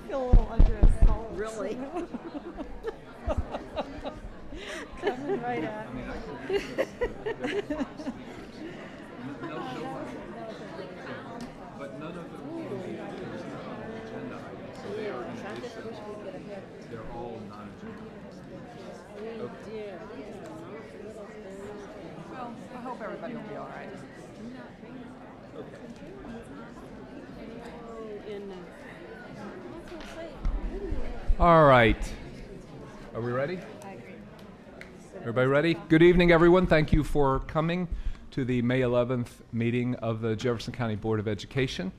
Feel a little under assault. Really? Coming right at me. But none of them can be on the agenda items, so they are in addition. They're all non-agenda. Okay. Well, I hope everybody will be all right. All right. Are we ready? Everybody ready? Good evening, everyone. Thank you for coming to the May 11th meeting of the Jefferson County Board of Education.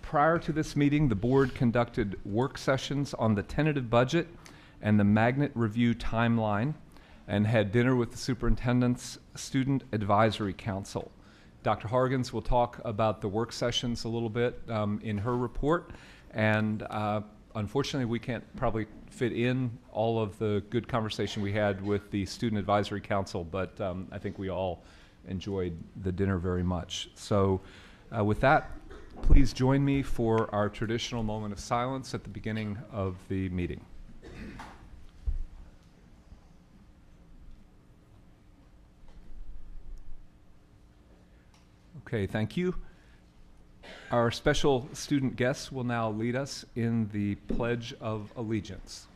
Prior to this meeting, the board conducted work sessions on the tentative budget and the magnet review timeline and had dinner with the superintendent's Student Advisory Council. Dr. Hargens will talk about the work sessions a little bit in her report, and unfortunately we can't probably fit in all of the good conversation we had with the Student Advisory Council, but I think we all enjoyed the dinner very much. So with that, please join me for our traditional moment of silence at the beginning of the meeting. Okay, thank you. Our special student guests will now lead us in the Pledge of Allegiance.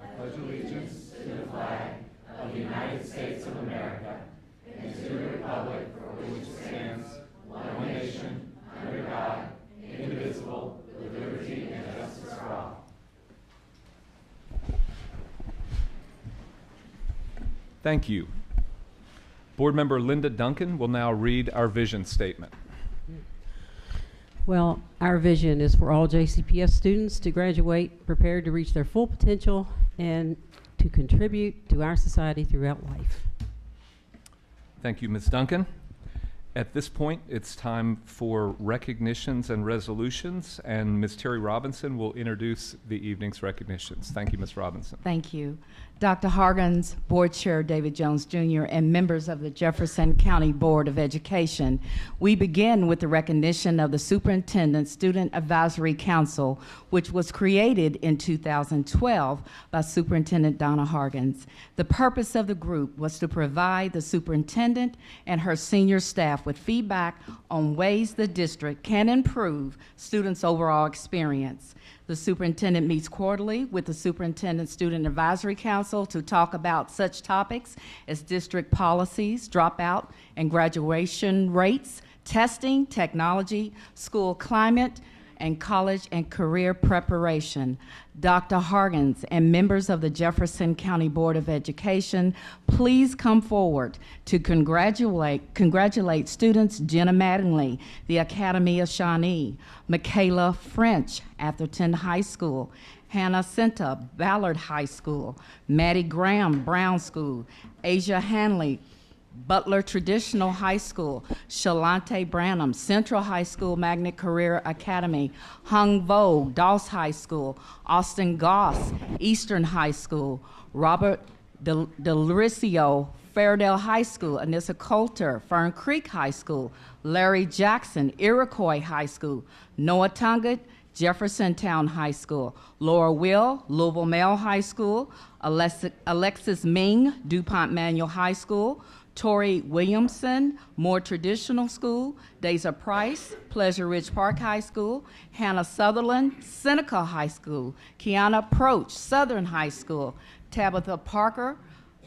I pledge allegiance to the flag of the United States of America and to the republic for which it stands, one nation, under God, indivisible, with liberty and justice for all. Thank you. Board Member Linda Duncan will now read our vision statement. Well, our vision is for all JCPS students to graduate prepared to reach their full potential and to contribute to our society throughout life. Thank you, Ms. Duncan. At this point, it's time for recognitions and resolutions, and Ms. Terry Robinson will introduce the evening's recognitions. Thank you, Ms. Robinson. Thank you. Dr. Hargens, Board Chair David Jones Jr., and members of the Jefferson County Board of Education, we begin with the recognition of the Superintendent Student Advisory Council, which was created in 2012 by Superintendent Donna Hargens. The purpose of the group was to provide the superintendent and her senior staff with feedback on ways the district can improve students' overall experience. The superintendent meets quarterly with the Superintendent Student Advisory Council to talk about such topics as district policies, dropout and graduation rates, testing, technology, school climate, and college and career preparation. Dr. Hargens and members of the Jefferson County Board of Education, please come forward to congratulate students Jenna Mattingly, the Academy of Shawnee, Michaela French, Atherton High School, Hannah Senta, Ballard High School, Maddie Graham, Brown School, Asia Hanley, Butler Traditional High School, Shalante Branham, Central High School Magnet Career Academy, Hung Vo, Doss High School, Austin Goss, Eastern High School, Robert Delricio, Fairdale High School, Anissa Coulter, Fern Creek High School, Larry Jackson, Iroquois High School, Noah Tungut, Jeffersontown High School, Laura Will, Louisville Male High School, Alexis Ming, DuPont Manual High School, Tori Williamson, More Traditional School, Deja Price, Pleasure Ridge Park High School, Hannah Sutherland, Seneca High School, Kiana Proch, Southern High School, Tabitha Parker,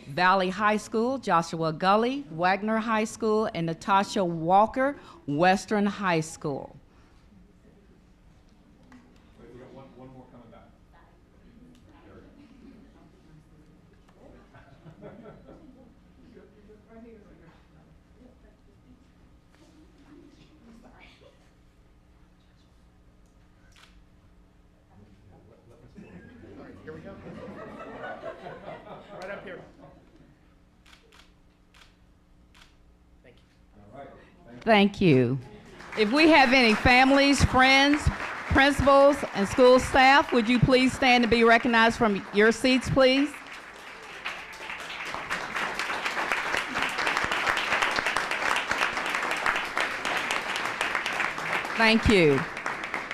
Valley High School, Joshua Gully, Wagner High School, and Natasha Walker, Western High School. We got one more coming back. Here we go. Right up here. Thank you. All right. Thank you. If we have any families, friends, principals, and school staff, would you please stand to be recognized from your seats, please? Thank you.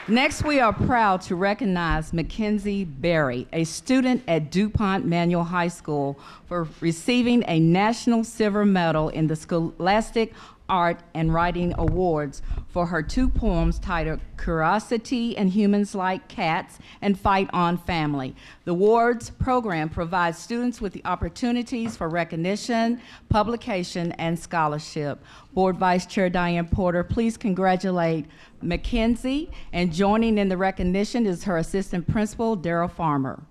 Next, we are proud to recognize Mackenzie Berry, a student at DuPont Manual High School, for receiving a National Silver Medal in the Scholastic Art and Writing Awards for her 2 poems titled Curiosity and Humans Like Cats and Fight on Family. The awards program provides students with the opportunities for recognition, publication, and scholarship. Board Vice Chair Diane Porter, please congratulate Mackenzie, and joining in the recognition is her Assistant Principal, Daryl Farmer.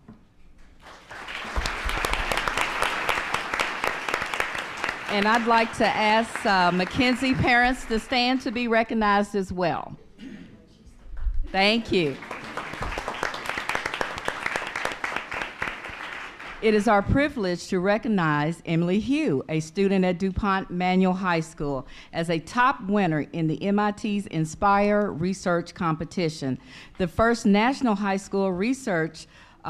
And I'd like to ask Mackenzie parents to stand to be recognized as well. Thank you. It is our privilege to recognize Emily Hugh, a student at DuPont Manual High School, as a top winner in the MIT's Inspire Research Competition, the first national high school research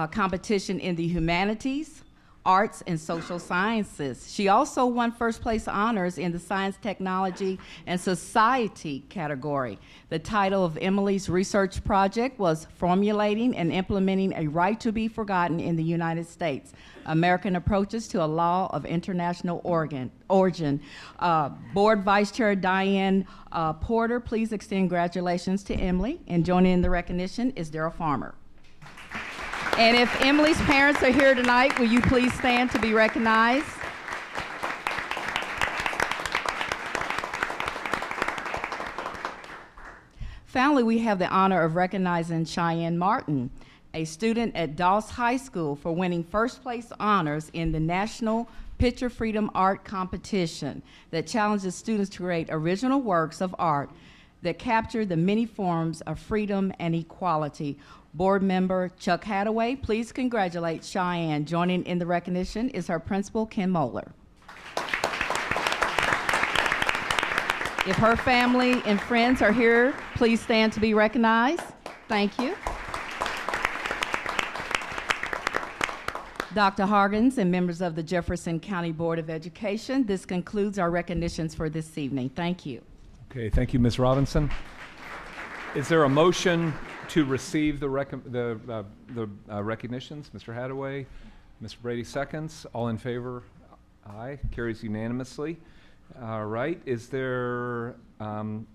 competition in the humanities, arts, and social sciences. She also won first place honors in the science, technology, and society category. The title of Emily's research project was Formulating and Implementing a Right to be Forgotten in the United States, American Approaches to a Law of International Origin. Board Vice Chair Diane Porter, please extend congratulations to Emily. And joining in the recognition is Daryl Farmer. And if Emily's parents are here tonight, will you please stand to be recognized? Finally, we have the honor of recognizing Cheyenne Martin, a student at Doss High School, for winning first place honors in the National Picture Freedom Art Competition that challenges students to create original works of art that capture the many forms of freedom and equality. Board member Chuck Hadaway, please congratulate Cheyenne. Joining in the recognition is her principal, Ken Moeller. If her family and friends are here, please stand to be recognized. Thank you. Dr. Hargens and members of the Jefferson County Board of Education, this concludes our recognitions for this evening. Thank you. Okay, thank you, Ms. Robinson. Is there a motion to receive the recognitions? Mr. Hadaway, Mr. Brady seconds. All in favor? Aye. Carries unanimously. All right. Is there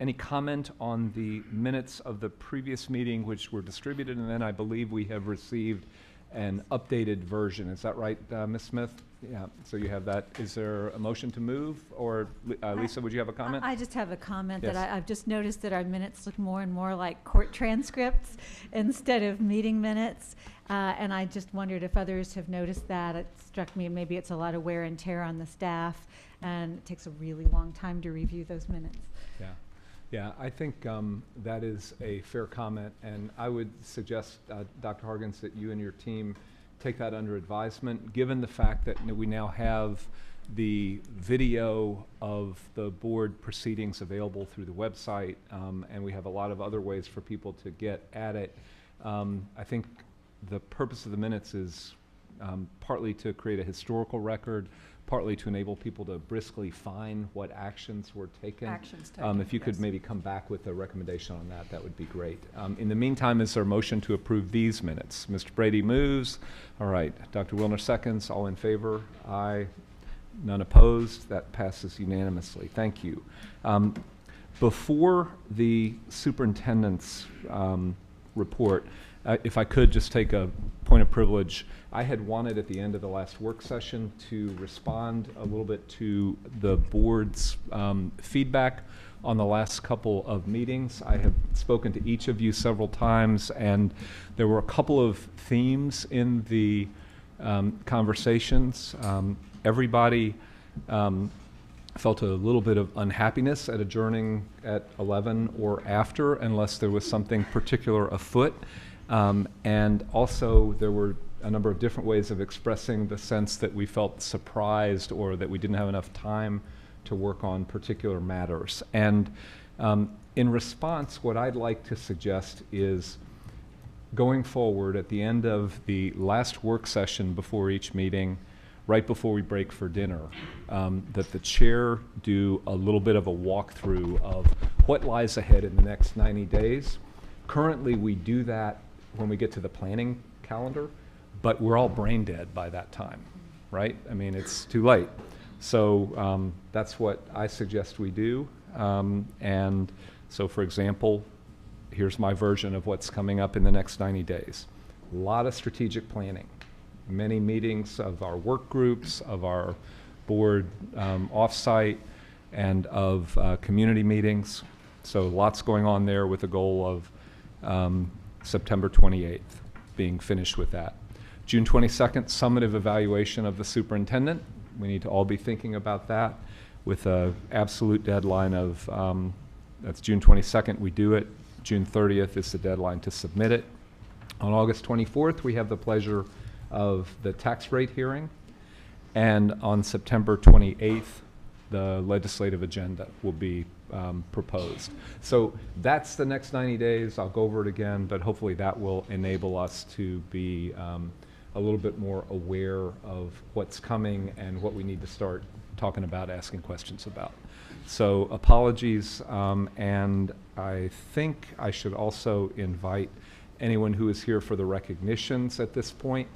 any comment on the minutes of the previous meeting, which were distributed, and then I believe we have received an updated version? Is that right, Ms. Smith? Yeah, so you have that. Is there a motion to move? Or Lisa, would you have a comment? I just have a comment. Yes. That I've just noticed that our minutes look more and more like court transcripts instead of meeting minutes. And I just wondered if others have noticed that. It struck me maybe it's a lot of wear and tear on the staff, and it takes a really long time to review those minutes. Yeah. Yeah, I think that is a fair comment, and I would suggest, Dr. Hargens, that you and your team take that under advisement, given the fact that we now have the video of the board proceedings available through the website, and we have a lot of other ways for people to get at it. I think the purpose of the minutes is partly to create a historical record, partly to enable people to briskly find what actions were taken. If you could maybe come back with a recommendation on that, that would be great. In the meantime, is there a motion to approve these minutes? Mr. Brady moves. All right. Dr. Wilner seconds. All in favor? Aye. None opposed. That passes unanimously. Thank you. Before the superintendent's report, if I could just take a point of privilege, I had wanted at the end of the last work session to respond a little bit to the board's feedback on the last couple of meetings. I have spoken to each of you several times, and there were a couple of themes in the conversations. Everybody felt a little bit of unhappiness at adjourning at 11 or after, unless there was something particular afoot. And also there were a number of different ways of expressing the sense that we felt surprised or that we didn't have enough time to work on particular matters. And In response, what I'd like to suggest is going forward at the end of the last work session before each meeting, right before we break for dinner, that the chair do a little bit of a walkthrough of what lies ahead in the next 90 days. Currently, we do that when we get to the planning calendar, but we're all brain dead by that time, right? I mean, it's too late. So that's what I suggest we do. And so, for example, here's my version of what's coming up in the next 90 days. A lot of strategic planning, many meetings of our work groups, of our board offsite, and of community meetings. So lots going on there with the goal of September 28th being finished with that. June 22nd, summative evaluation of the superintendent. We need to all be thinking about that with an absolute deadline of, that's June 22nd, we do it. June 30th is the deadline to submit it. On August 24th, we have the pleasure of the tax rate hearing. And on September 28th, the legislative agenda will be proposed. So that's the next 90 days. I'll go over it again, but hopefully that will enable us to be a little bit more aware of what's coming and what we need to start talking about, asking questions about. So apologies, and I think I should also invite anyone who is here for the recognitions at this point,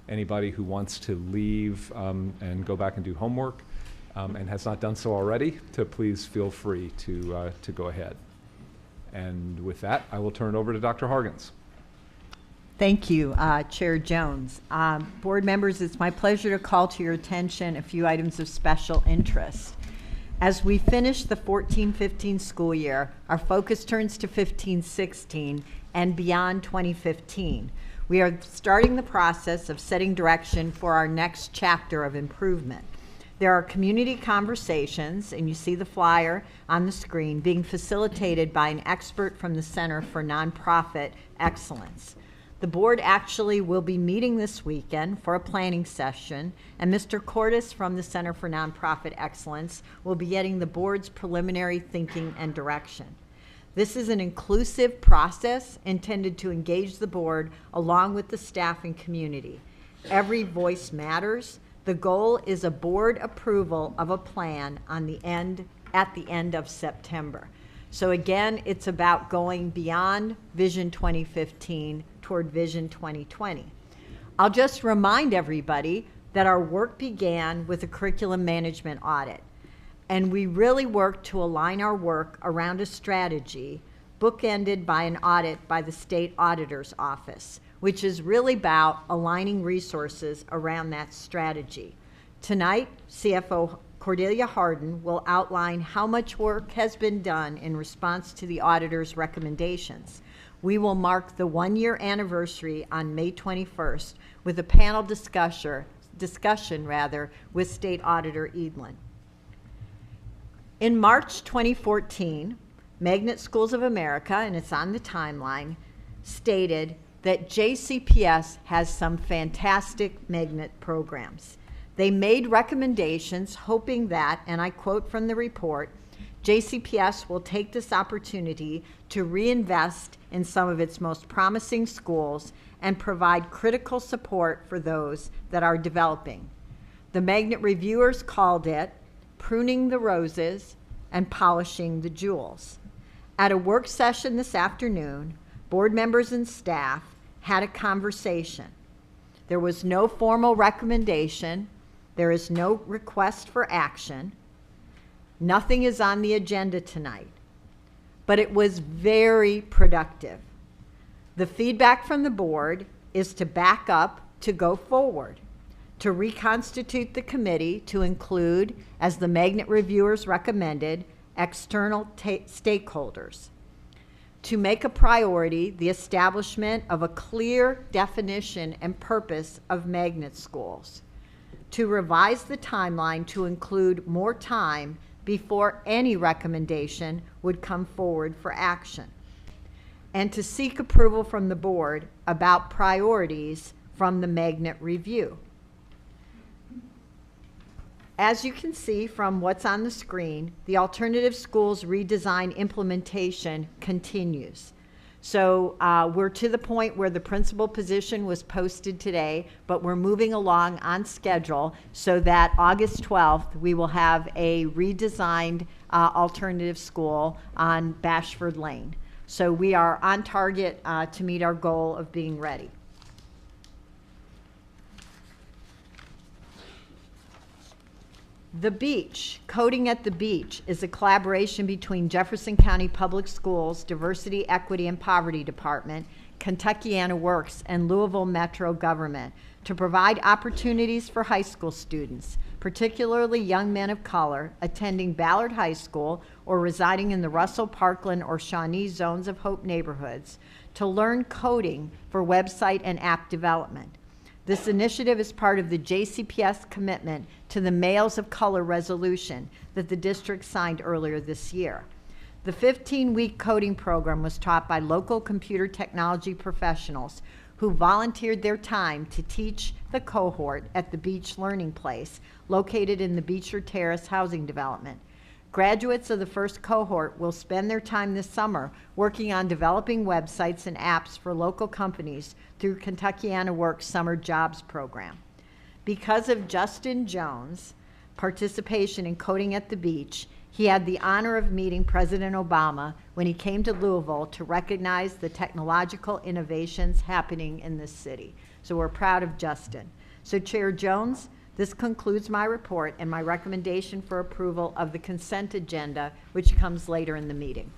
anybody who wants to leave and go back and do homework and has not done so already, to please feel free to go ahead. And with that, I will turn it over to Dr. Hargens. Thank you, Chair Jones. Board members, it's my pleasure to call to your attention a few items of special interest. As we finish the 14-15 school year, our focus turns to 15-16 and beyond 2015. We are starting the process of setting direction for our next chapter of improvement. There are community conversations, and you see the flyer on the screen, being facilitated by an expert from the Center for Nonprofit Excellence. The board actually will be meeting this weekend for a planning session, and Mr. Cordes from the Center for Nonprofit Excellence will be getting the board's preliminary thinking and direction. This is an inclusive process intended to engage the board along with the staff and community. Every voice matters. The goal is a board approval of a plan at the end of September. So again, it's about going beyond Vision 2015 toward Vision 2020. I'll just remind everybody that our work began with a curriculum management audit, and we really worked to align our work around a strategy bookended by an audit by the State Auditor's Office, which is really about aligning resources around that strategy. Tonight, CFO Cordelia Harden will outline how much work has been done in response to the auditor's recommendations. We will mark the one-year anniversary on May 21st with a panel discussion with State Auditor Edlin. In March 2014, Magnet Schools of America, and it's on the timeline, stated that JCPS has some fantastic magnet programs. They made recommendations hoping that, and I quote from the report, JCPS will take this opportunity to reinvest in some of its most promising schools and provide critical support for those that are developing. The Magnet reviewers called it pruning the roses and polishing the jewels. At a work session this afternoon, board members and staff had a conversation. There was no formal recommendation. There is no request for action. Nothing is on the agenda tonight, but it was very productive. The feedback from the board is to back up, to go forward, to reconstitute the committee to include, as the Magnet reviewers recommended, external stakeholders, to make a priority the establishment of a clear definition and purpose of magnet schools, to revise the timeline to include more time before any recommendation would come forward for action, and to seek approval from the board about priorities from the magnet review. As you can see from what's on the screen, the alternative schools redesign implementation continues. So we're to the point where the principal position was posted today, but we're moving along on schedule so that August 12th we will have a redesigned alternative school on Bashford Lane. So we are on target to meet our goal of being ready. The Beach, Coding at the Beach, is a collaboration between Jefferson County Public Schools, Diversity, Equity, and Poverty Department, Kentuckiana Works, and Louisville Metro Government to provide opportunities for high school students, particularly young men of color, attending Ballard High School or residing in the Russell, Parkland, or Shawnee zones of Hope neighborhoods, to learn coding for website and app development. This initiative is part of the JCPS commitment to the Males of Color resolution that the district signed earlier this year. The 15-week coding program was taught by local computer technology professionals who volunteered their time to teach the cohort at the Beach Learning Place, located in the Beecher Terrace housing development. Graduates of the first cohort will spend their time this summer working on developing websites and apps for local companies through Kentuckiana Works Summer Jobs Program. Because of Justin Jones' participation in Coding at the Beach, he had the honor of meeting President Obama when he came to Louisville to recognize the technological innovations happening in this city. So we're proud of Justin. So Chair Jones, this concludes my report and my recommendation for approval of the consent agenda, which comes later in the meeting.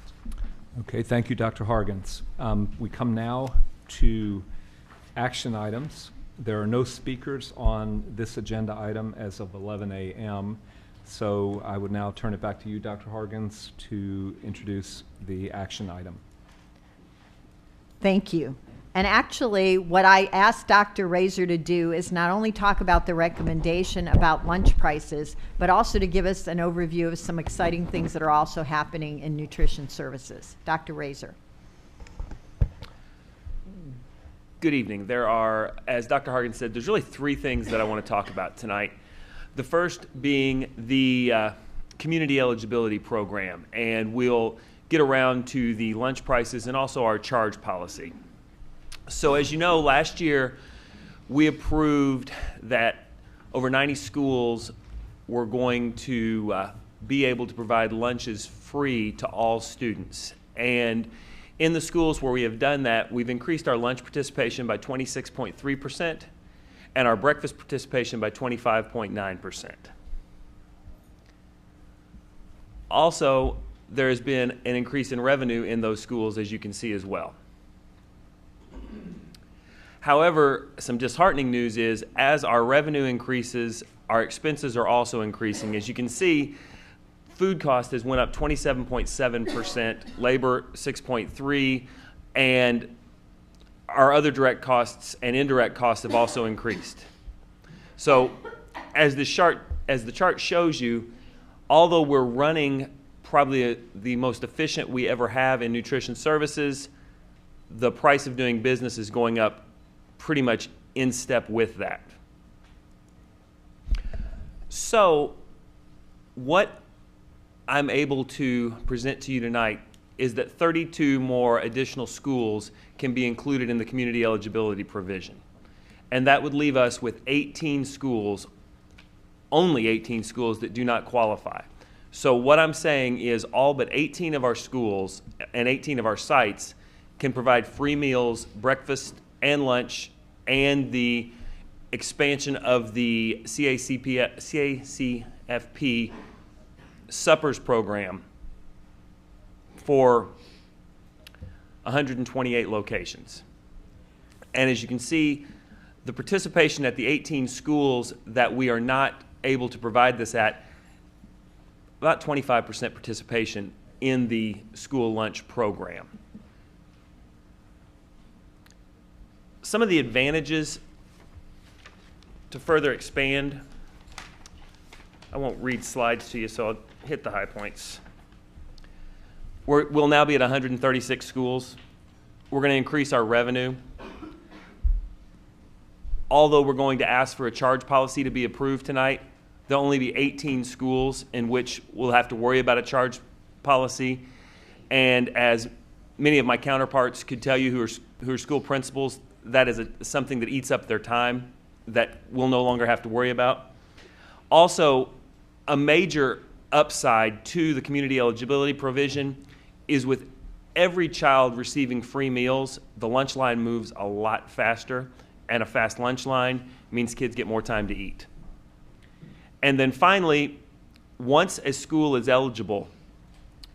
Okay, thank you, Dr. Hargens. We come now to action items. There are no speakers on this agenda item as of 11 a.m., so I would now turn it back to you, Dr. Hargens, to introduce the action item. Thank you. And actually, what I asked Dr. Razor to do is not only talk about the recommendation about lunch prices, but also to give us an overview of some exciting things that are also happening in nutrition services. Dr. Razor. Good evening. There are, as Dr. Hargan said, there's really three things that I want to talk about tonight. The first being the community eligibility program, and we'll get around to the lunch prices and also our charge policy. So as you know, last year we approved that over 90 schools were going to be able to provide lunches free to all students. And in the schools where we have done that, we've increased our lunch participation by 26.3% and our breakfast participation by 25.9%. Also, there has been an increase in revenue in those schools, as you can see as well. However, some disheartening news is as our revenue increases, our expenses are also increasing. As you can see, food cost has went up 27.7%, labor 6.3%, and our other direct costs and indirect costs have also increased. So as the chart shows you, although we're running probably the most efficient we ever have in nutrition services, the price of doing business is going up pretty much in step with that. So what I'm able to present to you tonight is that 32 more additional schools can be included in the community eligibility provision. And that would leave us with 18 schools, only 18 schools that do not qualify. So what I'm saying is all but 18 of our schools and 18 of our sites can provide free meals, breakfast and lunch, and the expansion of the CACFP suppers program for 128 locations. And as you can see, the participation at the 18 schools that we are not able to provide this at, about 25% participation in the school lunch program. Some of the advantages to further expand, I won't read slides to you, so I'll hit the high points. We'll now be at 136 schools. We're going to increase our revenue. Although we're going to ask for a charge policy to be approved tonight, There'll only be 18 schools in which we'll have to worry about a charge policy. And as many of my counterparts could tell you who are school principals, that is something that eats up their time that we'll no longer have to worry about. Also, a major upside to the community eligibility provision is with every child receiving free meals, the lunch line moves a lot faster, and a fast lunch line means kids get more time to eat. And then finally, once a school is eligible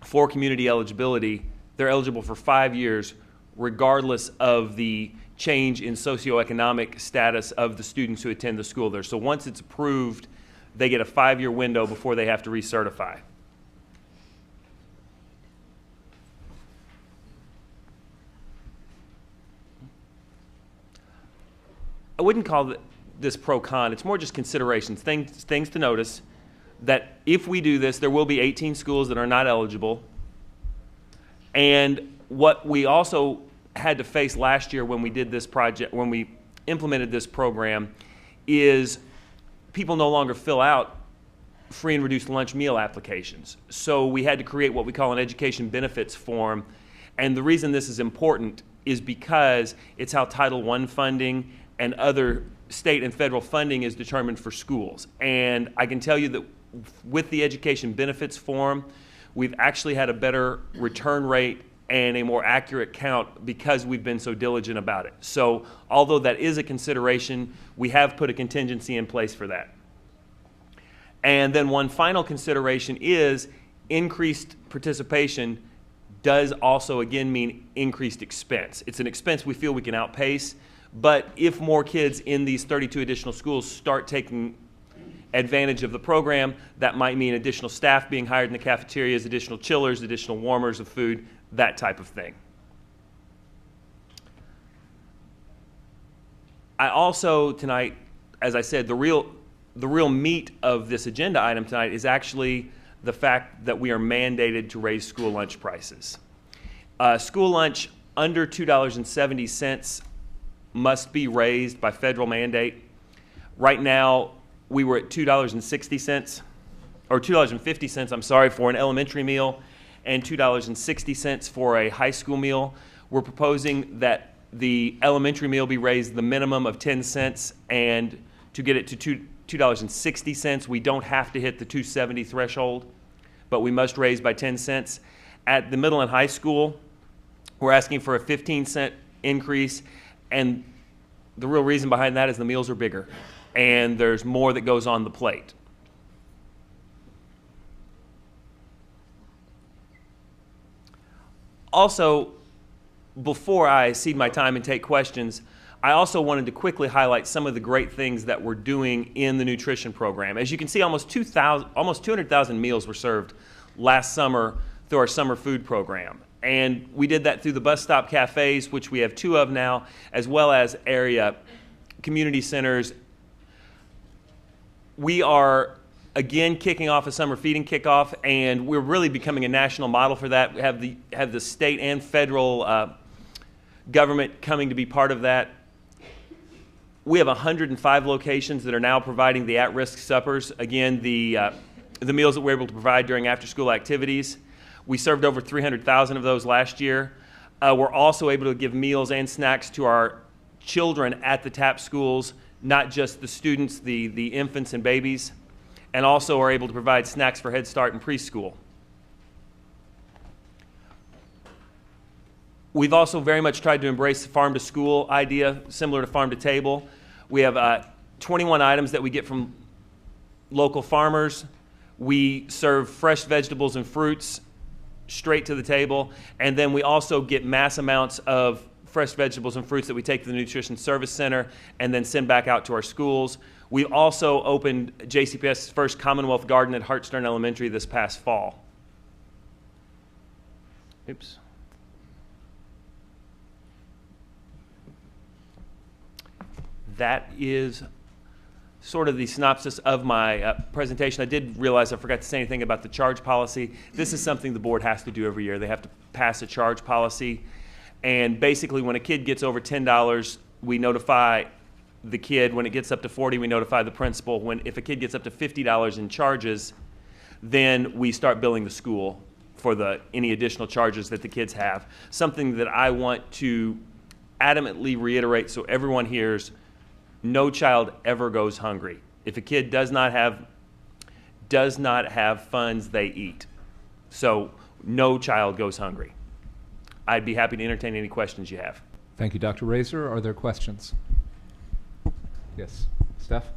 for community eligibility, they're eligible for 5 years, regardless of the change in socioeconomic status of the students who attend the school there. So once it's approved, they get a 5-year window before they have to recertify. I wouldn't call this pro-con. It's more just considerations, things to notice, that if we do this, there will be 18 schools that are not eligible. And what we also had to face last year when we did this project, when we implemented this program, is people no longer fill out free and reduced lunch meal applications. So we had to create what we call an education benefits form. And the reason this is important is because it's how Title I funding and other state and federal funding is determined for schools. And I can tell you that with the education benefits form, we've actually had a better return rate and a more accurate count because we've been so diligent about it. So although that is a consideration, we have put a contingency in place for that. And then one final consideration is increased participation does also again mean increased expense. It's an expense we feel we can outpace, but if more kids in these 32 additional schools start taking advantage of the program, that might mean additional staff being hired in the cafeterias, additional chillers, additional warmers of food, that type of thing. I also tonight, as I said, the real meat of this agenda item tonight is actually the fact that we are mandated to raise school lunch prices. School lunch under $2.70 must be raised by federal mandate. Right now, we were at $2.60, or $2.50, I'm sorry, for an elementary meal, and $2.60 for a high school meal. We're proposing that the elementary meal be raised the minimum of 10 cents, and to get it to $2.60, we don't have to hit the $2.70 threshold, but we must raise by 10 cents. At the middle and high school, we're asking for a 15-cent increase, and the real reason behind that is the meals are bigger, and there's more that goes on the plate. Also, before I cede my time and take questions, I also wanted to quickly highlight some of the great things that we're doing in the nutrition program. As you can see, almost 200,000 meals were served last summer through our summer food program. And we did that through the bus stop cafes, which we have 2 of now, as well as area community centers. We are, again, kicking off a summer feeding kickoff, and we're really becoming a national model for that. We have the state and federal government coming to be part of that. We have 105 locations that are now providing the at-risk suppers. Again, the meals that we're able to provide during after-school activities. We served over 300,000 of those last year. We're also able to give meals and snacks to our children at the TAP schools, not just the students, the infants and babies, and also are able to provide snacks for Head Start and preschool. We've also very much tried to embrace the farm to school idea, similar to farm to table. We have 21 items that we get from local farmers. We serve fresh vegetables and fruits straight to the table, and then we also get mass amounts of fresh vegetables and fruits that we take to the Nutrition Service Center and then send back out to our schools. We also opened JCPS's first Commonwealth Garden at Hartstern Elementary this past fall. Oops. That is sort of the synopsis of my presentation. I did realize I forgot to say anything about the charge policy. This is something the board has to do every year. They have to pass a charge policy. And basically, when a kid gets over $10, we notify the kid. When it gets up to 40, we notify the principal. If a kid gets up to $50 in charges, then we start billing the school for any additional charges that the kids have. Something that I want to adamantly reiterate so everyone hears: no child ever goes hungry. If a kid does not have funds, they eat. So no child goes hungry. I'd be happy to entertain any questions you have. Thank you, Dr. Razor. Are there questions? Yes, Steph?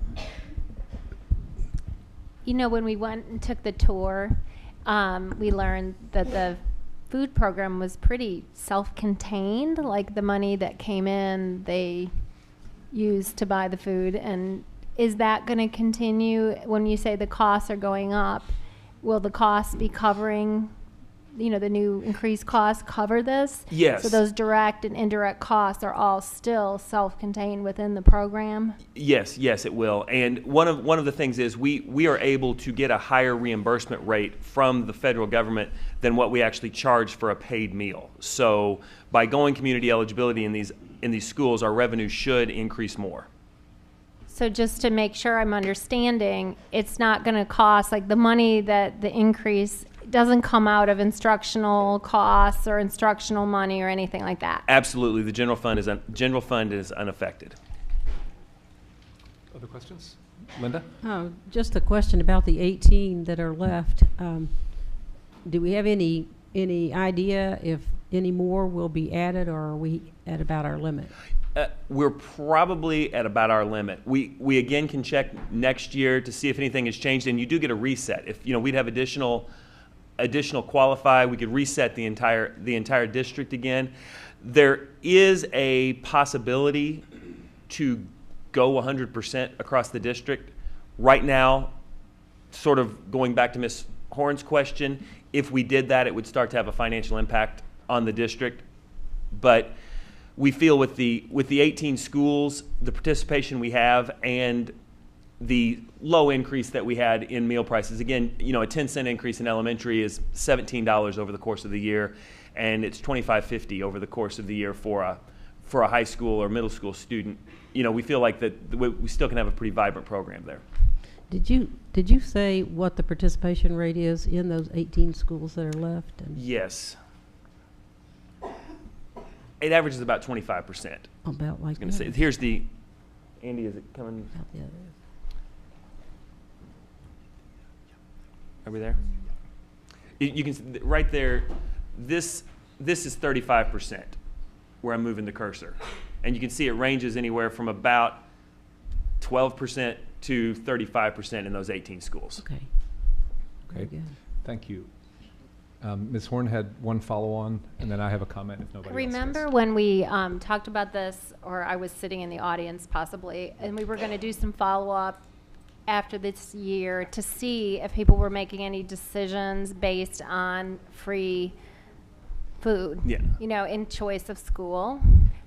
You know, when we went and took the tour, we learned that the food program was pretty self-contained. Like, the money that came in, they used to buy the food. And is that going to continue? When you say the costs are going up, will the costs be covering, you know, the new increased costs cover this? Yes. So those direct and indirect costs are all still self-contained within the program? Yes, it will. And one of the things is we are able to get a higher reimbursement rate from the federal government than what we actually charge for a paid meal. So by going community eligibility in these schools, our revenue should increase more. So just to make sure I'm understanding, it's not going to cost, like, the money that the increase doesn't come out of instructional costs or instructional money or anything like that? Absolutely. The general fund is unaffected. Other questions? Linda? Oh, just a question about the 18 that are left. Do we have any idea if any more will be added, or are we at about our limit? We're probably at about our limit. We again can check next year to see if anything has changed, and you do get a reset. If we'd have additional qualify, we could reset the entire district again. There is a possibility to go 100% across the district. Right now, sort of going back to Ms. Horn's question, if we did that, it would start to have a financial impact on the district. But we feel with the 18 schools, the participation we have, and the low increase that we had in meal prices. Again, a 10-cent increase in elementary is $17 over the course of the year, and it's $25.50 over the course of the year for a high school or middle school student. We feel like that we still can have a pretty vibrant program there. Did you say what the participation rate is in those 18 schools that are left? Yes. It averages about 25%. About like I was going to say, here's the, Andy, is it coming? about the others. Are we there? You can right there. This is 35% where I'm moving the cursor, and you can see it ranges anywhere from about 12% to 35% in those 18 schools. Okay. Very Okay. good. Thank you. Ms. Horn had one follow-on, and then I have a comment if nobody else Remember does. when we talked about this, or I was sitting in the audience possibly, and we were going to do some follow-up after this year to see if people were making any decisions based on free food, Yeah. in choice of school.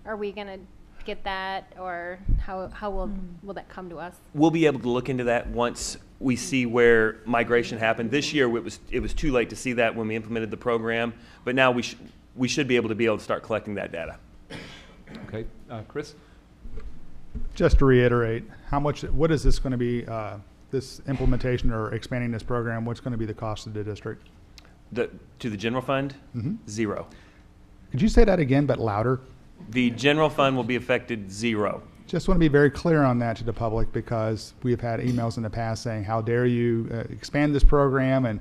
Are we going to get that, or how will that come to us? We'll be able to look into that once we see where migration happened. This year, it was too late to see that when we implemented the program, but now we should be able to start collecting that data. Okay, Chris? Just to reiterate, what is this going to be, this implementation or expanding this program, what's going to be the cost of the district? To the general fund, $0. Could you say that again, but louder? The general fund will be affected $0. Just want to be very clear on that to the public, because we have had emails in the past saying, how dare you expand this program and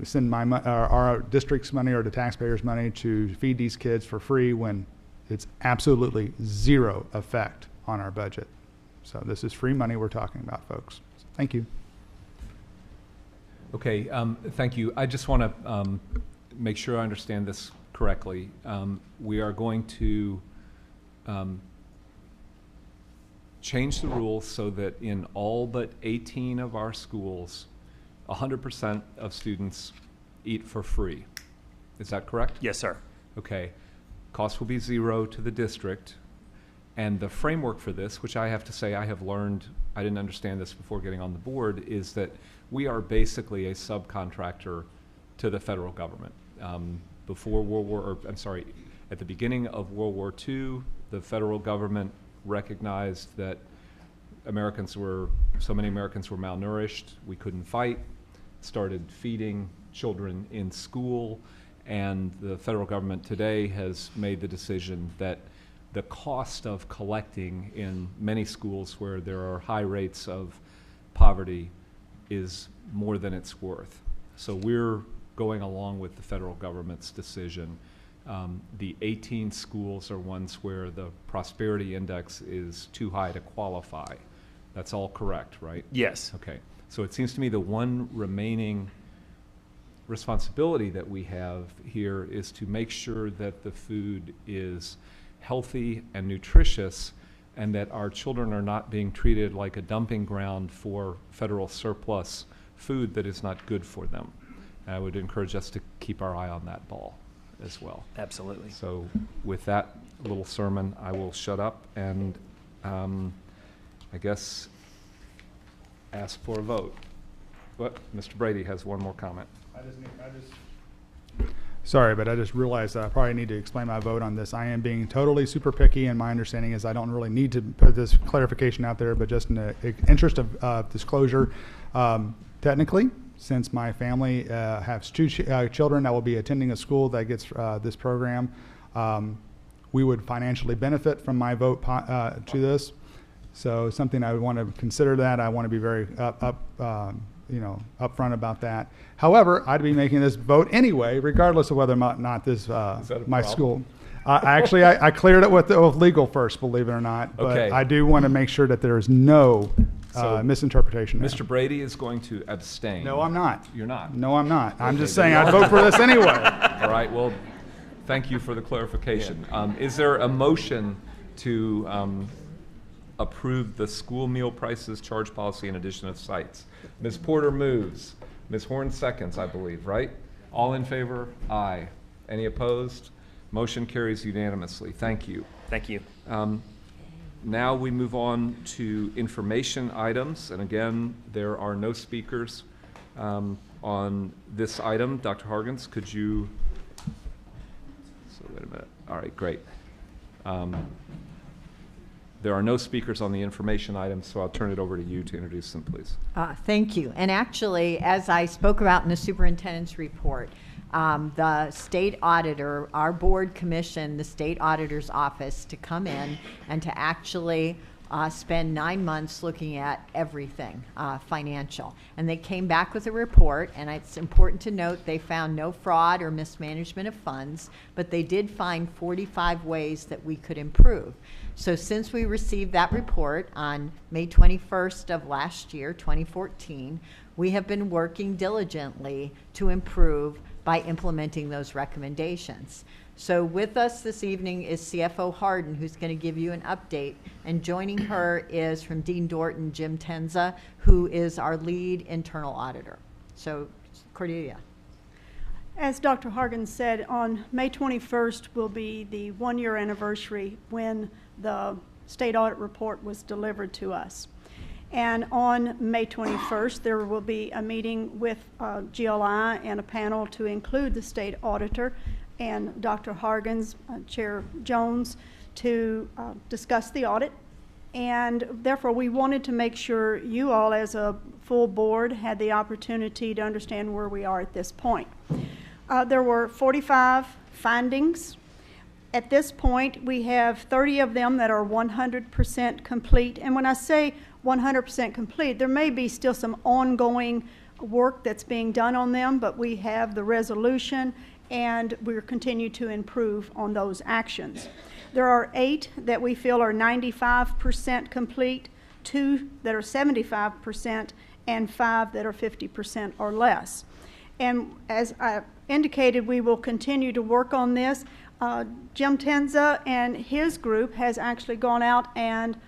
send our district's money or the taxpayers' money to feed these kids for free, when it's absolutely zero effect on our budget. So this is free money we're talking about, folks. Thank you. Okay, thank you. I just want to make sure I understand this correctly. We are going to change the rules so that in all but 18 of our schools, 100% of students eat for free. Is that correct? Yes, sir. Okay. Cost will be $0 to the district. And the framework for this, which I have to say I have learned, I didn't understand this before getting on the board, is that we are basically a subcontractor to the federal government. At the beginning of World War II, the federal government recognized that so many Americans were malnourished, we couldn't fight, started feeding children in school, and the federal government today has made the decision that the cost of collecting in many schools where there are high rates of poverty is more than it's worth. So we're going along with the federal government's decision. The 18 schools are ones where the prosperity index is too high to qualify. That's all correct, right? Yes. Okay. So it seems to me the one remaining responsibility that we have here is to make sure that the food is healthy and nutritious, and that our children are not being treated like a dumping ground for federal surplus food that is not good for them. And I would encourage us to keep our eye on that ball as well. Absolutely. So with that little sermon, I will shut up and I guess ask for a vote. But Mr. Brady has one more comment. Sorry, but I just realized that I probably need to explain my vote on this. I am being totally super picky, and my understanding is I don't really need to put this clarification out there, but just in the interest of disclosure, technically, since my family has two children that will be attending a school that gets this program, we would financially benefit from my vote to this. So something I would want to consider that. I want to be very upfront about that. However, I'd be making this vote anyway, regardless of whether or not this my school. I cleared it with legal first, believe it or not. But Okay. I do want to make sure that there is no misinterpretation. there. Mr. Brady is going to abstain. No, I'm not. You're not? No, I'm not. I'm Okay, just then saying you I'd are. vote for this anyway. All right, well, thank you for the clarification. Is there a motion to approve the school meal prices charge policy in addition of sites? Ms. Porter moves. Ms. Horn seconds, I believe, right? All in favor? Aye. Any opposed? Motion carries unanimously. Thank you. Thank you. Now we move on to information items, and again, there are no speakers on this item. Dr. Hargens, could you? So wait a minute. All right, great. There are no speakers on the information items, so I'll turn it over to you to introduce them, please. Thank you. And actually, as I spoke about in the superintendent's report, the state auditor, our board commissioned the state auditor's office to come in and to actually spend 9 months looking at everything financial. And they came back with a report, and it's important to note they found no fraud or mismanagement of funds, but they did find 45 ways that we could improve. So since we received that report on May 21st of last year, 2014, we have been working diligently to improve by implementing those recommendations. So with us this evening is CFO Harden, who's going to give you an update, and joining her is from Dean Dorton, Jim Tenza, who is our lead internal auditor. So Cordelia. As Dr. Hargan said, on May 21st will be the 1-year anniversary when the state audit report was delivered to us. And on May 21st, there will be a meeting with GLI and a panel to include the state auditor and Dr. Hargens, Chair Jones, to discuss the audit. And therefore, we wanted to make sure you all, as a full board, had the opportunity to understand where we are at this point. There were 45 findings. At this point, we have 30 of them that are 100% complete. And when I say 100% complete, there may be still some ongoing work that's being done on them, but we have the resolution and we'll continue to improve on those actions. There are 8 that we feel are 95% complete, 2 that are 75%, and 5 that are 50% or less. And as I indicated, we will continue to work on this. Jim Tenza and his group has actually gone out and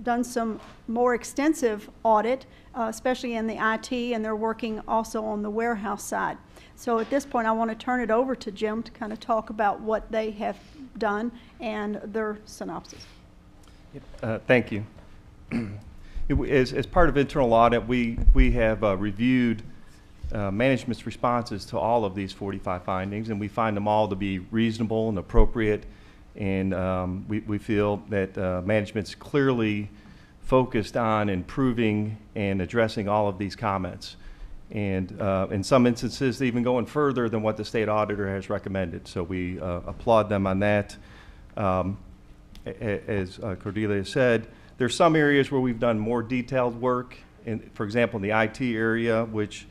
done some more extensive audit, especially in the IT, and they're working also on the warehouse side. So at this point, I want to turn it over to Jim to kind of talk about what they have done and their synopsis. Thank you. As part of internal audit, we have reviewed management's responses to all of these 45 findings, and we find them all to be reasonable and appropriate And we feel that management's clearly focused on improving and addressing all of these comments. And in some instances, even going further than what the state auditor has recommended. So we applaud them on that. As Cordelia said, there's some areas where we've done more detailed work. For example, in the IT area, which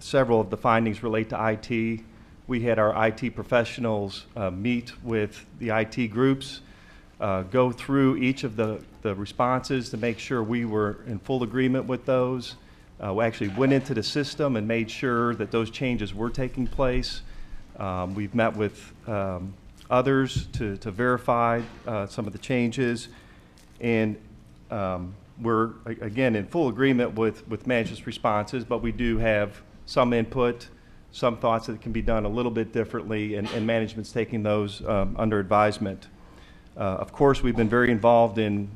several of the findings relate to IT. We had our IT professionals meet with the IT groups, go through each of the responses to make sure we were in full agreement with those. We actually went into the system and made sure that those changes were taking place. We've met with others to verify some of the changes. And we're, again, in full agreement with management's responses, but we do have some input, some thoughts that can be done a little bit differently, and management's taking those under advisement. Of course, we've been very involved in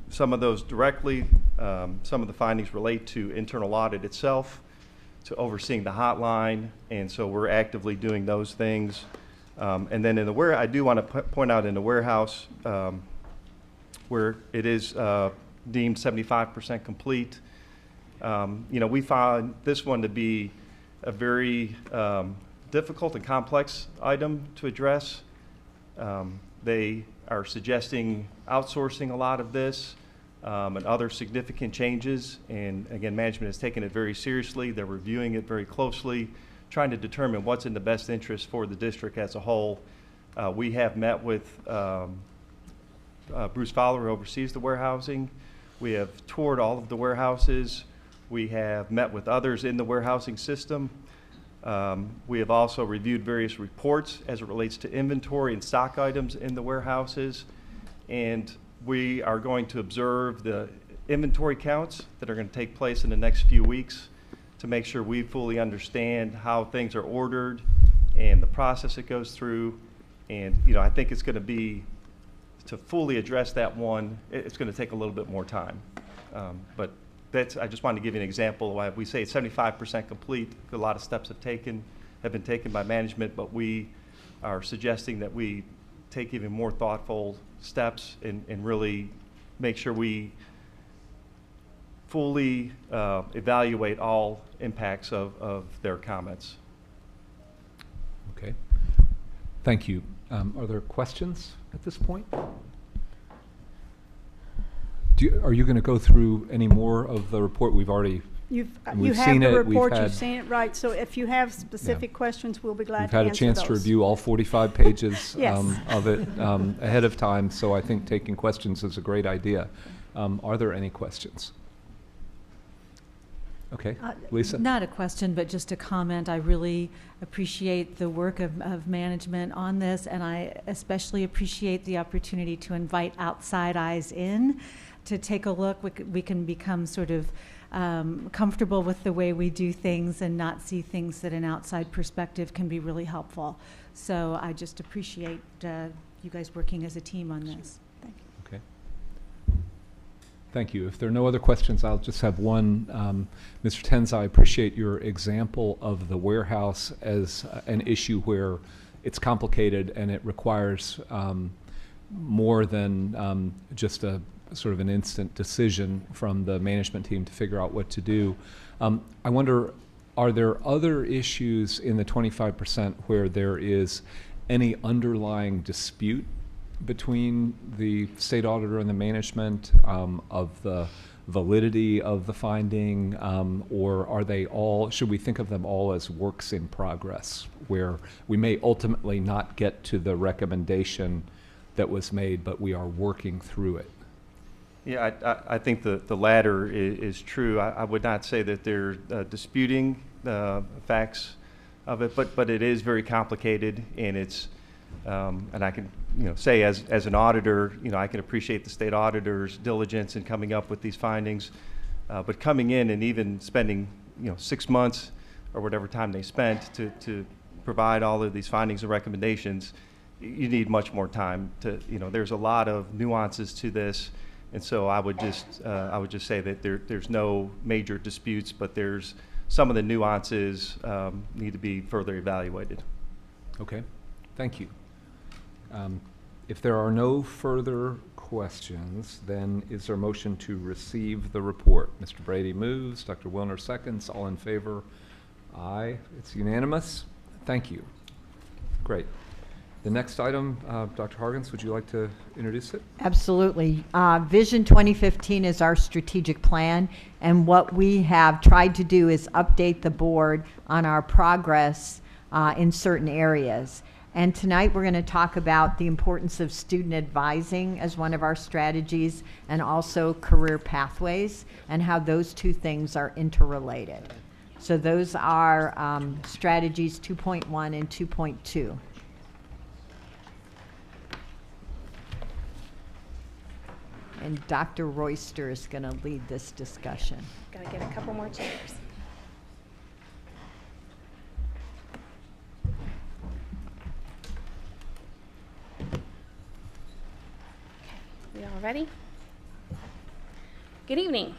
some of those directly. Some of the findings relate to internal audit itself, to overseeing the hotline, and so we're actively doing those things. And then in the I do want to point out in the warehouse, where it is deemed 75% complete. We found this one to be a very difficult and complex item to address. They are suggesting outsourcing a lot of this and other significant changes. And again, management has taken it very seriously. They're reviewing it very closely, trying to determine what's in the best interest for the district as a whole. We have met with Bruce Fowler, who oversees the warehousing. We have toured all of the warehouses. We have met with others in the warehousing system. We have also reviewed various reports as it relates to inventory and stock items in the warehouses. And we are going to observe the inventory counts that are going to take place in the next few weeks to make sure we fully understand how things are ordered and the process it goes through. And, I think it's going to be, to fully address that one, it's going to take a little bit more time. But I just wanted to give you an example of why we say it's 75% complete. A lot of steps have been taken by management, but we are suggesting that we take even more thoughtful steps and really make sure we fully evaluate all impacts of their comments. Okay. Thank you. Are there questions at this point? Are you going to go through any more of the report? We've already You we've have seen the it. report, We've you've seen it, right, so if you have specific questions, we'll be glad We've to had answer a chance to those. review all 45 pages Yes. of it ahead of time, so I think taking questions is a great idea. Are there any questions? Okay, Lisa? Not a question, but just a comment. I really appreciate the work of management on this, and I especially appreciate the opportunity to invite outside eyes in to take a look. We can become sort of comfortable with the way we do things and not see things that an outside perspective can be really helpful. So I just appreciate you guys working as a team on this. Thank you. Okay. Thank you. If there are no other questions, I'll just have one. Mr. Tenz, I appreciate your example of the warehouse as an issue where it's complicated and it requires more than just a sort of an instant decision from the management team to figure out what to do. I wonder, are there other issues in the 25% where there is any underlying dispute between the state auditor and the management of the validity of the finding, or are they all, should we think of them all as works in progress, where we may ultimately not get to the recommendation that was made, but we are working through it? Yeah, I think the latter is true. I would not say that they're disputing the facts of it, but it is very complicated, and it's and I can say as an auditor, I can appreciate the state auditor's diligence in coming up with these findings, but coming in and even spending 6 months or whatever time they spent to provide all of these findings and recommendations, you need much more time to there's a lot of nuances to this. And so I would just say that there's no major disputes, but there's some of the nuances need to be further evaluated. Okay, thank you. If there are no further questions, then is there a motion to receive the report? Mr. Brady moves, Dr. Wilner seconds. All in favor? Aye. It's unanimous. Thank you. Great. The next item, Dr. Hargens, would you like to introduce it? Absolutely. Vision 2015 is our strategic plan, and what we have tried to do is update the board on our progress in certain areas. And tonight we're going to talk about the importance of student advising as one of our strategies, and also career pathways, and how those two things are interrelated. So those are strategies 2.1 and 2.2. And Dr. Royster is going to lead this discussion. Got to get a couple more chairs. We all ready? Good evening.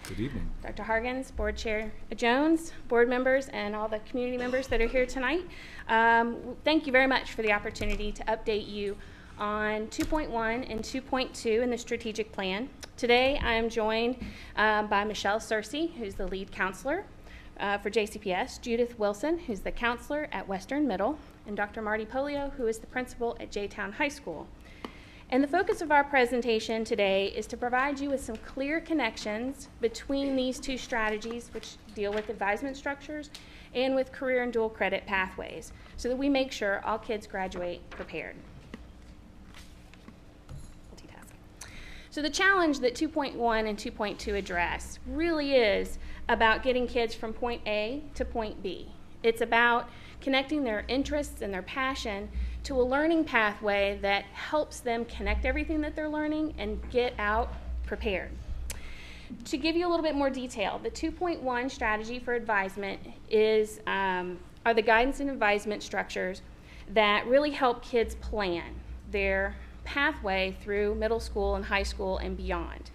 Good evening. Dr. Hargens, Board Chair Jones, board members, and all the community members that are here tonight. Thank you very much for the opportunity to update you on 2.1 and 2.2 in the strategic plan. Today I am joined by Michelle Searcy, who's the lead counselor for JCPS, Judith Wilson, who's the counselor at Western Middle, and Dr. Marty Polio, who is the principal at J-Town High School. And the focus of our presentation today is to provide you with some clear connections between these two strategies, which deal with advisement structures and with career and dual credit pathways, so that we make sure all kids graduate prepared. Multitask. So the challenge that 2.1 and 2.2 address really is about getting kids from point A to point B. It's about connecting their interests and their passion to a learning pathway that helps them connect everything that they're learning and get out prepared. To give you a little bit more detail, the 2.1 strategy for advisement is, are the guidance and advisement structures that really help kids plan their pathway through middle school and high school and beyond.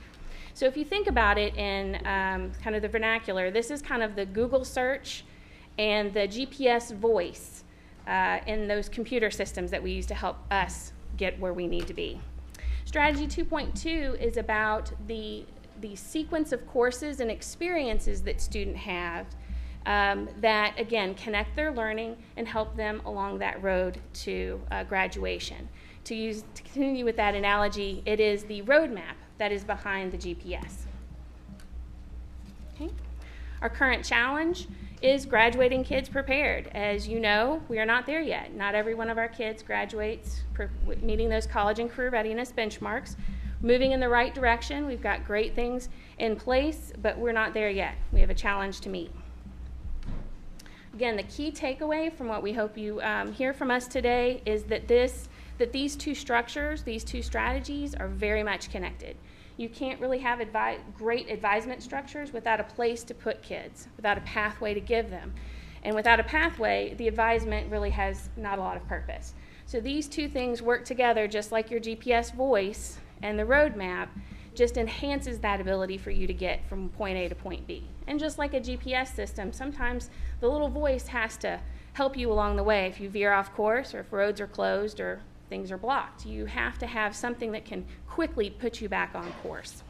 So if you think about it in kind of the vernacular, this is kind of the Google search and the GPS voice in those computer systems that we use to help us get where we need to be. Strategy 2.2 is about the sequence of courses and experiences that students have that, again, connect their learning and help them along that road to graduation. To continue with that analogy, it is the roadmap that is behind the GPS. Okay. Our current challenge is graduating kids prepared. As you know, we are not there yet. Not every one of our kids graduates meeting those college and career readiness benchmarks. Moving in the right direction. We've got great things in place, but we're not there yet. We have a challenge to meet. Again, the key takeaway from what we hope you hear from us today is that these two structures, these two strategies are very much connected. You can't really have great advisement structures without a place to put kids, without a pathway to give them. And without a pathway, the advisement really has not a lot of purpose. So these two things work together, just like your GPS voice and the roadmap just enhances that ability for you to get from point A to point B. And just like a GPS system, sometimes the little voice has to help you along the way if you veer off course or if roads are closed or things are blocked. You have to have something that can quickly put you back on course.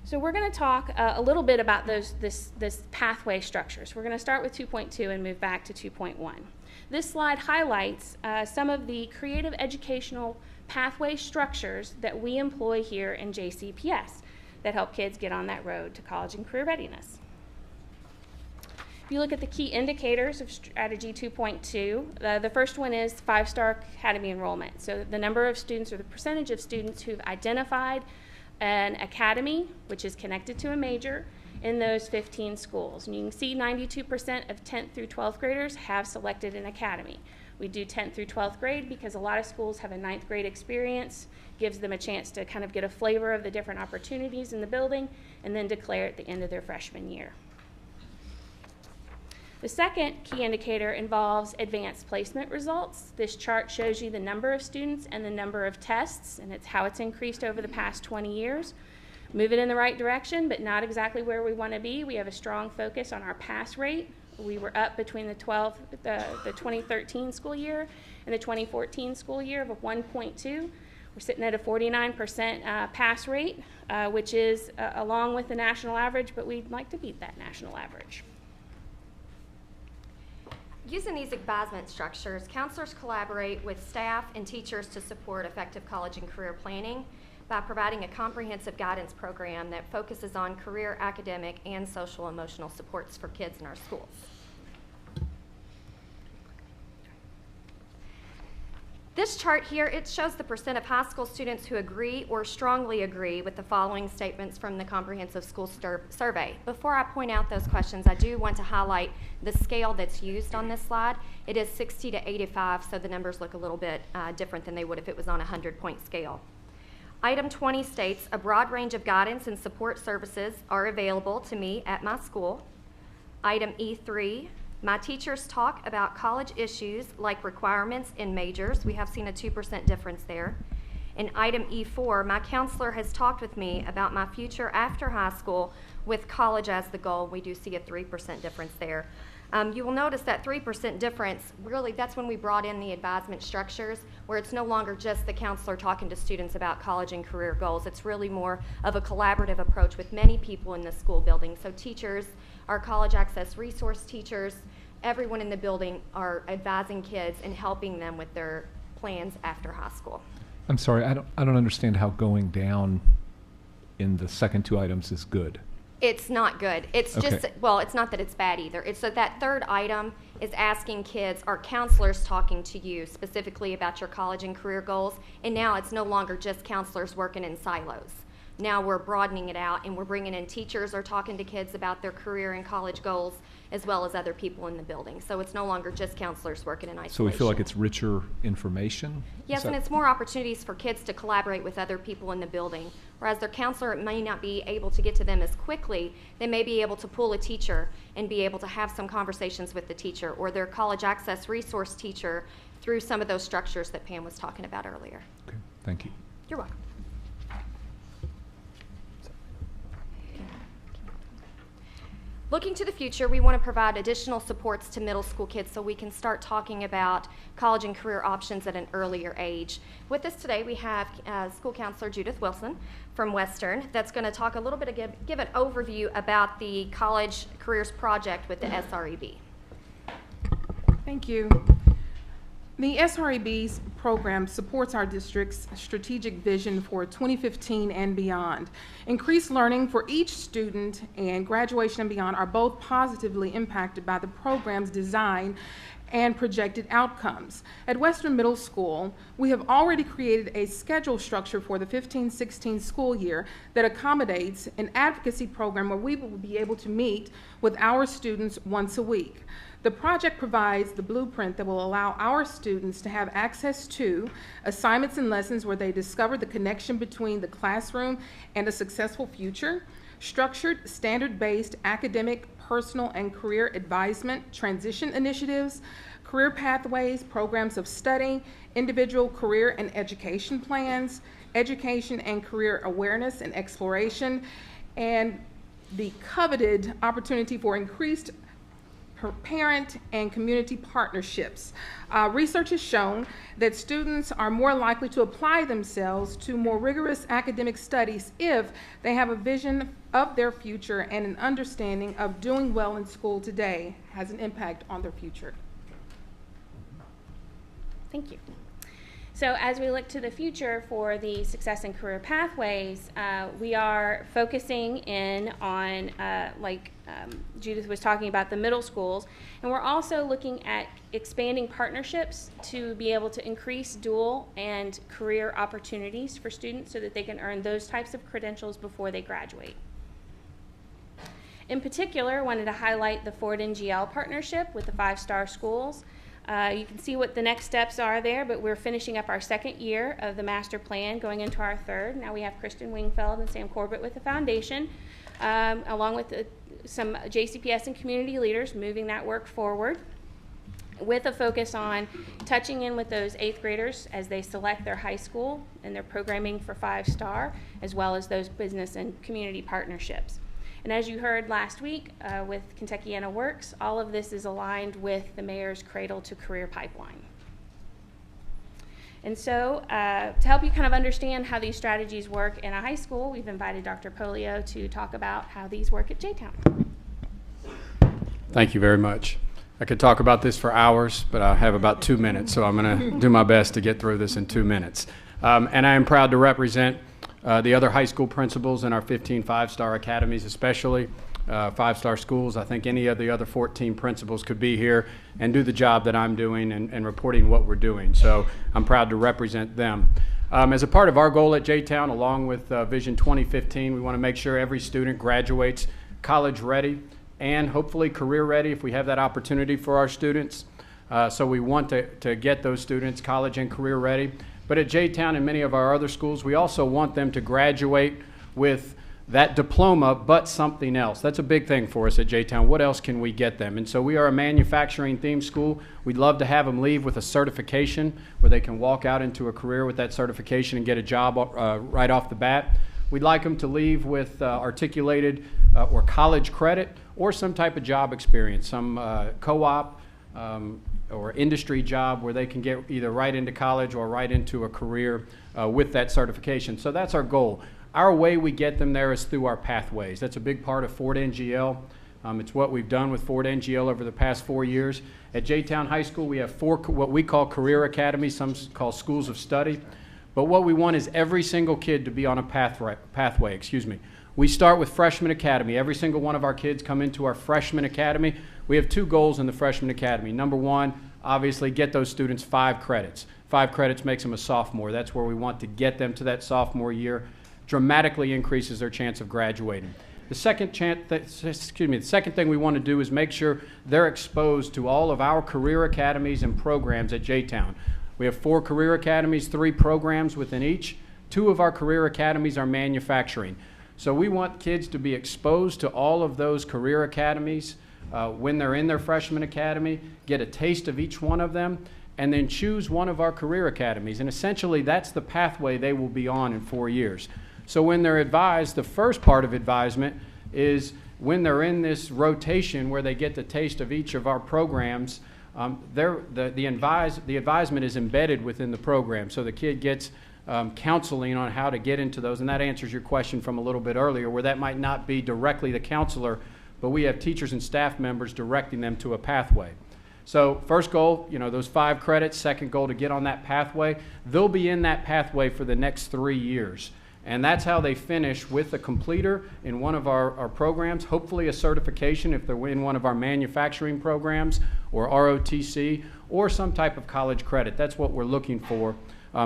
So we're going to talk a little bit about this pathway structures. We're going to start with 2.2 and move back to 2.1. This slide highlights some of the creative educational pathway structures that we employ here in JCPS that help kids get on that road to college and career readiness. If you look at the key indicators of strategy 2.2, the first one is 5-star academy enrollment. So the number of students or the percentage of students who've identified an academy, which is connected to a major, in those 15 schools. And you can see 92% of 10th through 12th graders have selected an academy. We do 10th through 12th grade because a lot of schools have a 9th grade experience, gives them a chance to kind of get a flavor of the different opportunities in the building, and then declare at the end of their freshman year. The second key indicator involves advanced placement results. This chart shows you the number of students and the number of tests, and it's how it's increased over the past 20 years. Moving in the right direction, but not exactly where we want to be. We have a strong focus on our pass rate, We were up between the 2013 school year and the 2014 school year of a 1.2. We're sitting at a 49% pass rate, which is along with the national average, but we'd like to beat that national average. Using these advisement structures, counselors collaborate with staff and teachers to support effective college and career planning by providing a comprehensive guidance program that focuses on career, academic, and social emotional supports for kids in our schools. This chart here, it shows the percent of high school students who agree or strongly agree with the following statements from the Comprehensive School Survey. Before I point out those questions, I do want to highlight the scale that's used on this slide. It is 60 to 85, so the numbers look a little bit different than they would if it was on a 100-point scale. Item 20 states, a broad range of guidance and support services are available to me at my school. Item E3, my teachers talk about college issues like requirements and majors. We have seen a 2% difference there. And item E4, my counselor has talked with me about my future after high school with college as the goal. We do see a 3% difference there. You will notice that 3% difference, really that's when we brought in the advisement structures, where it's no longer just the counselor talking to students about college and career goals. It's really more of a collaborative approach with many people in the school building. So teachers, our college access resource teachers, everyone in the building are advising kids and helping them with their plans after high school. I'm sorry, I don't understand how going down in the second two items is good. It's not good. It's Okay. just, well, it's not that it's bad either. It's that third item is asking kids, are counselors talking to you specifically about your college and career goals? And now it's no longer just counselors working in silos. Now we're broadening it out and we're bringing in teachers are talking to kids about their career and college goals, as well as other people in the building. So it's no longer just counselors working in isolation. So we feel like it's richer information? Yes, and it's more opportunities for kids to collaborate with other people in the building. Whereas their counselor may not be able to get to them as quickly, they may be able to pull a teacher and be able to have some conversations with the teacher, or their college access resource teacher through some of those structures that Pam was talking about earlier. Okay, thank you. You're welcome. Looking to the future, we want to provide additional supports to middle school kids so we can start talking about college and career options at an earlier age. With us today, we have school counselor Judith Wilson from Western that's going to talk a little bit, give an overview about the College Careers Project with the SREB. Thank you. The SREB's program supports our district's strategic vision for 2015 and beyond. Increased learning for each student and graduation and beyond are both positively impacted by the program's design and projected outcomes. At Western Middle School, we have already created a schedule structure for the 15-16 school year that accommodates an advocacy program where we will be able to meet with our students once a week. The project provides the blueprint that will allow our students to have access to assignments and lessons where they discover the connection between the classroom and a successful future, structured, standard-based academic, personal, and career advisement, transition initiatives, career pathways, programs of study, individual career and education plans, education and career awareness and exploration, and the coveted opportunity for increased parent and community partnerships. Research has shown that students are more likely to apply themselves to more rigorous academic studies if they have a vision of their future and an understanding of doing well in school today has an impact on their future. Thank you. So as we look to the future for the Success and Career Pathways, we are focusing in on, Judith was talking about, the middle schools, and we're also looking at expanding partnerships to be able to increase dual and career opportunities for students so that they can earn those types of credentials before they graduate. In particular, I wanted to highlight the Ford NGL partnership with the 5-star schools. You can see what the next steps are there, but we're finishing up our second year of the master plan, going into our third. Now we have Kristen Wingfeld and Sam Corbett with the foundation, along with some JCPS and community leaders moving that work forward with a focus on touching in with those 8th graders as they select their high school and their programming for 5-star, as well as those business and community partnerships. And as you heard last week with Kentuckiana Works, all of this is aligned with the mayor's Cradle to Career pipeline. And so to help you kind of understand how these strategies work in a high school, we've invited Dr. Polio to talk about how these work at J-Town. Thank you very much. I could talk about this for hours, but I have about 2 minutes, so I'm going to do my best to get through this in 2 minutes. And I am proud to represent the other high school principals in our 15 five-star academies, especially five-star schools. I think any of the other 14 principals could be here and do the job that I'm doing and reporting what we're doing. So I'm proud to represent them. As a part of our goal at J-Town, along with Vision 2015, we want to make sure every student graduates college ready and hopefully career ready if we have that opportunity for our students. So we want to get those students college and career ready. But at J-Town and many of our other schools, we also want them to graduate with that diploma, but something else. That's a big thing for us at J-Town. What else can we get them? And so we are a manufacturing themed school. We'd love to have them leave with a certification where they can walk out into a career with that certification and get a job right off the bat. We'd like them to leave with articulated or college credit or some type of job experience, some co-op or industry job where they can get either right into college or right into a career with that certification. So that's our goal. Our way we get them there is through our pathways. That's a big part of Ford NGL. It's what we've done with Ford NGL over the past 4 years. At J-Town High School, we have 4 what we call career academies, some call schools of study. But what we want is every single kid to be on a pathway. We start with Freshman Academy. Every single one of our kids come into our Freshman Academy. We have 2 goals in the Freshman Academy. Number 1, obviously get those students 5 credits. 5 credits makes them a sophomore. That's where we want to get them to that sophomore year. Dramatically increases their chance of graduating. The second thing we want to do is make sure they're exposed to all of our career academies and programs at J-Town. We have 4 career academies, 3 programs within each. 2 of our career academies are manufacturing. So we want kids to be exposed to all of those career academies when they're in their freshman academy, get a taste of each one of them, and then choose one of our career academies. And essentially, that's the pathway they will be on in 4 years. So when they're advised, the first part of advisement is when they're in this rotation where they get the taste of each of our programs, the advisement is embedded within the program. So the kid gets counseling on how to get into those. And that answers your question from a little bit earlier, where that might not be directly the counselor, but we have teachers and staff members directing them to a pathway. So first goal, those 5 credits. Second goal, to get on that pathway. They'll be in that pathway for the next 3 years. And that's how they finish with a completer in one of our programs, hopefully a certification if they're in one of our manufacturing programs or ROTC or some type of college credit. That's what we're looking for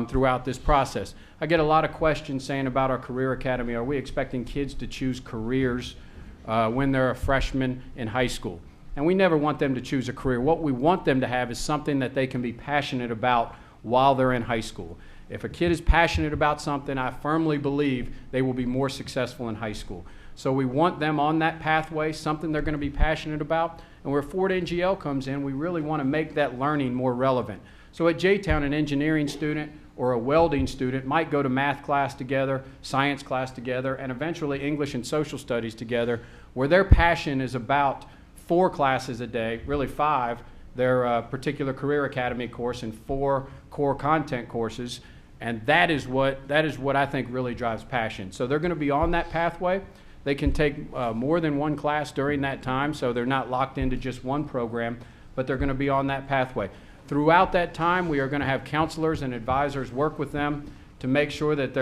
throughout this process. I get a lot of questions saying about our career academy, are we expecting kids to choose careers when they're a freshman in high school? And we never want them to choose a career. What we want them to have is something that they can be passionate about while they're in high school. If a kid is passionate about something, I firmly believe they will be more successful in high school. So we want them on that pathway, something they're going to be passionate about. And where Ford NGL comes in, we really want to make that learning more relevant. So at J-Town, an engineering student or a welding student might go to math class together, science class together, and eventually English and social studies together, where their passion is about 4 classes a day, really 5, their particular career academy course and 4 core content courses. And that is what I think really drives passion. So they're going to be on that pathway. They can take more than 1 class during that time, so they're not locked into just one program, but they're going to be on that pathway. Throughout that time, we are going to have counselors and advisors work with them to make sure that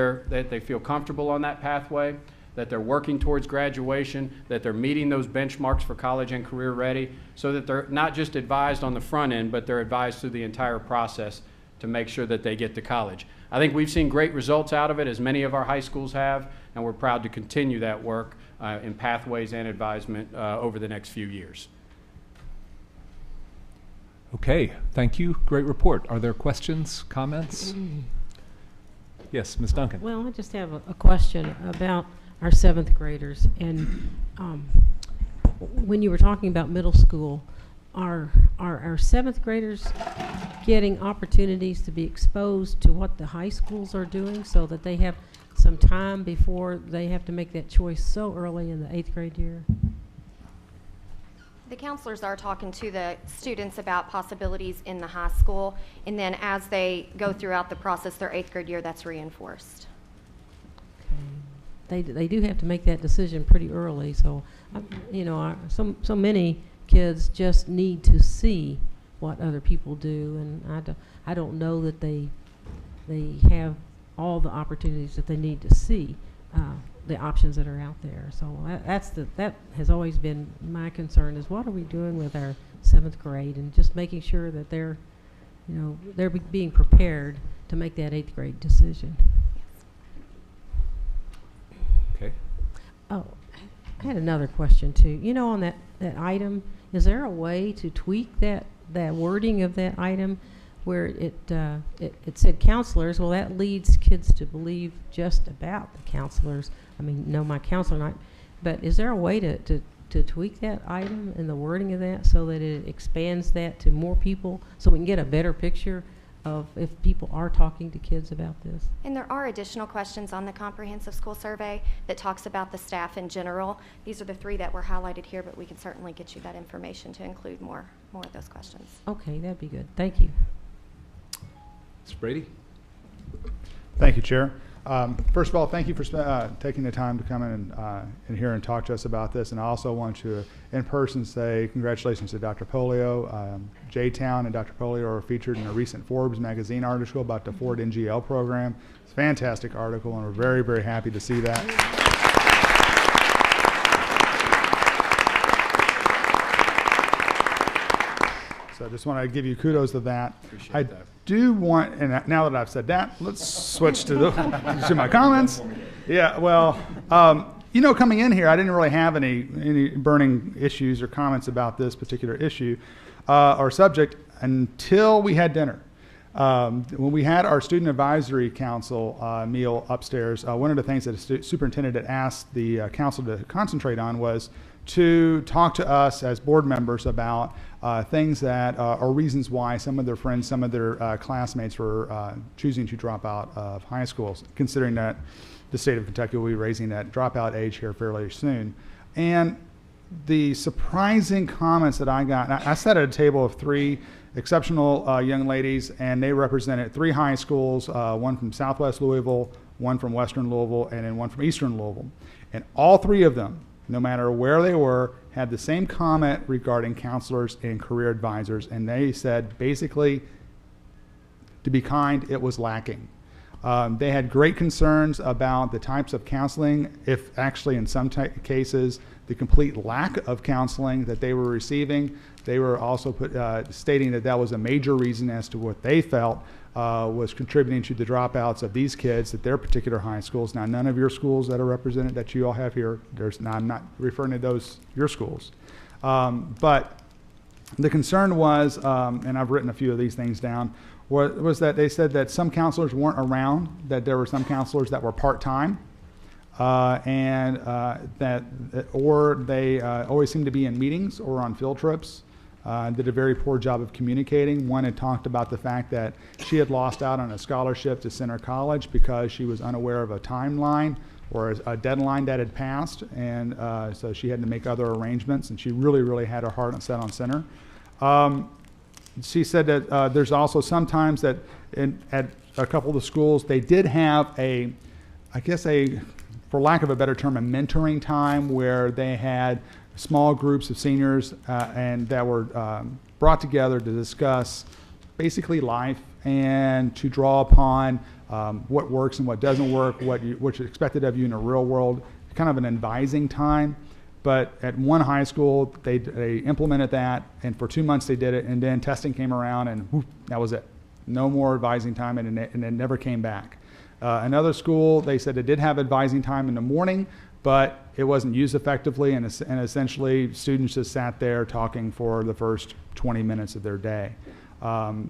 they feel comfortable on that pathway, that they're working towards graduation, that they're meeting those benchmarks for college and career ready, so that they're not just advised on the front end, but they're advised through the entire process to make sure that they get to college. I think we've seen great results out of it, as many of our high schools have, and we're proud to continue that work in pathways and advisement over the next few years. Okay, thank you. Great report. Are there questions, comments? Yes, Ms. Duncan. Well, I just have a question about our 7th graders. And when you were talking about middle school, are our 7th graders getting opportunities to be exposed to what the high schools are doing so that they have some time before they have to make that choice so early in the 8th grade year? The counselors are talking to the students about possibilities in the high school, and then as they go throughout the process, their 8th grade year, that's reinforced. They do have to make that decision pretty early. So, so many kids just need to see what other people do, and I don't know that they have all the opportunities that they need to see the options that are out there. So that has always been my concern, is what are we doing with our 7th grade, and just making sure that they're being prepared to make that 8th grade decision. Okay. Oh, I had another question too. On that item, is there a way to tweak that wording of that item where it said counselors? Well, that leads kids to believe just about the counselors. I mean, no, my counselor not. But is there a way to tweak that item and the wording of that so that it expands that to more people, so we can get a better picture of if people are talking to kids about this? And there are additional questions on the comprehensive school survey that talks about the staff in general. These are the 3 that were highlighted here, but we can certainly get you that information to include more of those questions. Okay, that'd be good. Thank you. Mr. Brady? Thank you, Chair. First of all, thank you for taking the time to come in here and talk to us about this. And I also want to, in person, say congratulations to Dr. Polio. J-Town and Dr. Polio are featured in a recent Forbes magazine article about the Ford NGL program. It's a fantastic article, and we're very, very happy to see that. So I just want to give you kudos to that. Appreciate that. Do want, and now that I've said that, let's switch to my comments. Yeah, well, coming in here, I didn't really have any burning issues or comments about this particular issue or subject until we had dinner. When we had our Student Advisory Council meal upstairs, one of the things that the superintendent had asked the council to concentrate on was to talk to us as board members about things that are reasons why some of their friends, some of their classmates were choosing to drop out of high schools, considering that the state of Kentucky will be raising that dropout age here fairly soon. And the surprising comments that I got, I sat at a table of 3 exceptional young ladies, and they represented 3 high schools, one from Southwest Louisville, one from Western Louisville, and then one from Eastern Louisville. And all 3 of them, no matter where they were, had the same comment regarding counselors and career advisors, and they said basically, to be kind, it was lacking. They had great concerns about the types of counseling, if actually in some cases the complete lack of counseling that they were receiving. They were also stating that that was a major reason as to what they felt was contributing to the dropouts of these kids at their particular high schools. Now, none of your schools that are represented that you all have here, I'm not referring to your schools. But the concern was, and I've written a few of these things down, was that they said that some counselors weren't around, that there were some counselors that were part-time, and or they always seemed to be in meetings or on field trips. Did a very poor job of communicating. One had talked about the fact that she had lost out on a scholarship to Center College because she was unaware of a timeline or a deadline that had passed, and so she had to make other arrangements, and she really, really had her heart set on Center. She said that there's also sometimes that at a couple of the schools, they did have for lack of a better term, a mentoring time where they had small groups of seniors and that were brought together to discuss basically life and to draw upon what works and what doesn't work, what's expected of you in the real world, kind of an advising time. But at one high school, they implemented that, and for 2 months they did it, and then testing came around, and whoop, that was it. No more advising time, and it never came back. Another school, they said it did have advising time in the morning, but it wasn't used effectively, and essentially students just sat there talking for the first 20 minutes of their day.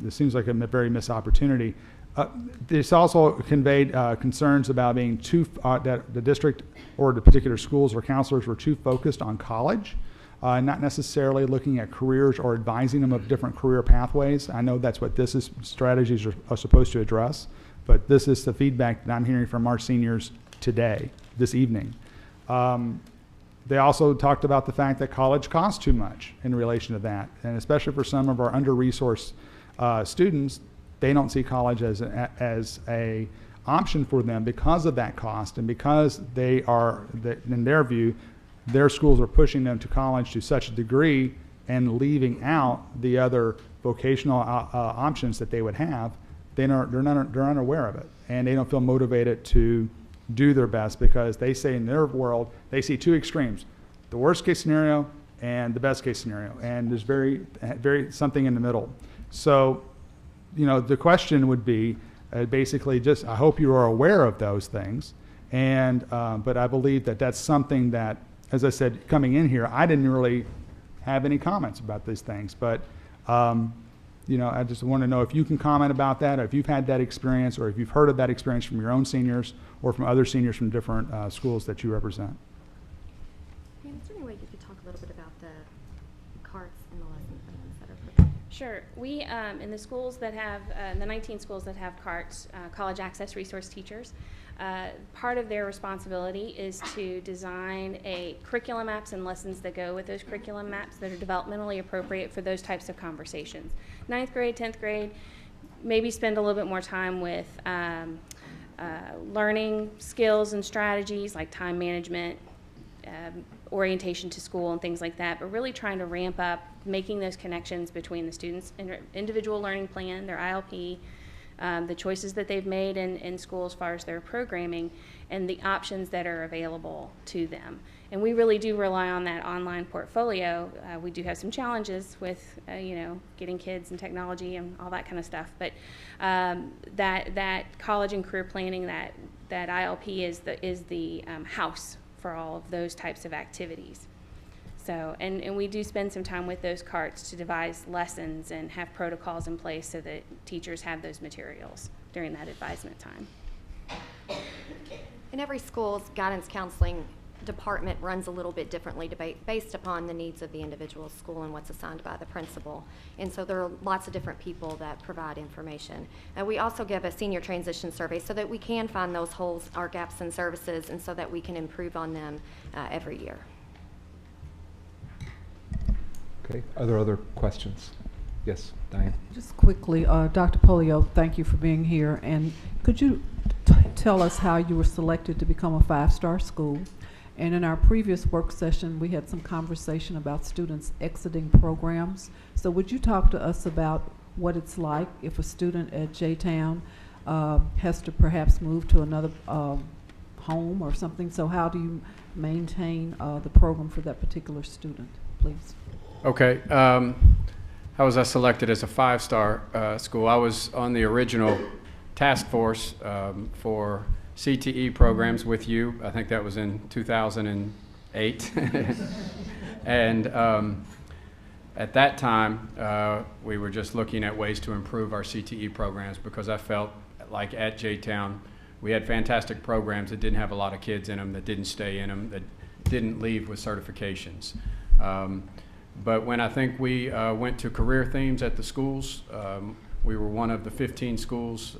This seems like a very missed opportunity. This also conveyed concerns about being that the district or the particular schools or counselors were too focused on college. not necessarily looking at careers or advising them of different career pathways. I know that's what strategies are supposed to address, but this is the feedback that I'm hearing from our seniors today, this evening. They also talked about the fact that college costs too much in relation to that, and especially for some of our under-resourced students, they don't see college as a option for them because of that cost, and because in their view, their schools are pushing them to college to such a degree and leaving out the other vocational options that they would have. They're unaware of it, and they don't feel motivated to do their best because they say in their world they see two extremes: the worst case scenario and the best case scenario, and there's very something in the middle. So, the question would be basically just, I hope you are aware of those things, and but I believe that that's something that, as I said, coming in here, I didn't really have any comments about these things, but I just want to know if you can comment about that, or if you've had that experience, or if you've heard of that experience from your own seniors or from other seniors from different schools that you represent. Is there any way you could talk a little bit about the carts and the lesson plans that are prepared? Sure. We, in the schools that have, the 19 schools that have carts, college access resource teachers, part of their responsibility is to design curriculum maps and lessons that go with those curriculum maps that are developmentally appropriate for those types of conversations. 9th grade, 10th grade, maybe spend a little bit more time with learning skills and strategies like time management, orientation to school and things like that, but really trying to ramp up making those connections between the students' individual learning plan, their ILP, the choices that they've made in school as far as their programming, and the options that are available to them. And we really do rely on that online portfolio. We do have some challenges with, getting kids and technology and all that kind of stuff. But that college and career planning, that ILP is the house for all of those types of activities. So, and we do spend some time with those carts to devise lessons and have protocols in place so that teachers have those materials during that advisement time. In every school's guidance counseling department runs a little bit differently based upon the needs of the individual school and what's assigned by the principal. And so there are lots of different people that provide information. And we also give a senior transition survey so that we can find those holes or gaps in services, and so that we can improve on them every year. Okay, are there other questions? Yes, Diane. Just quickly, Dr. Polio, thank you for being here. And could you tell us how you were selected to become a 5-star school? And in our previous work session, we had some conversation about students exiting programs. So would you talk to us about what it's like if a student at J-Town has to perhaps move to another home or something? So how do you maintain the program for that particular student, please? Okay. How was I selected as a 5-star school? I was on the original task force for CTE programs with you. I think that was in 2008. And at that time, we were just looking at ways to improve our CTE programs, because I felt like at J-Town we had fantastic programs that didn't have a lot of kids in them, that didn't stay in them, that didn't leave with certifications. But when I think we went to career themes at the schools, we were one of the 15 schools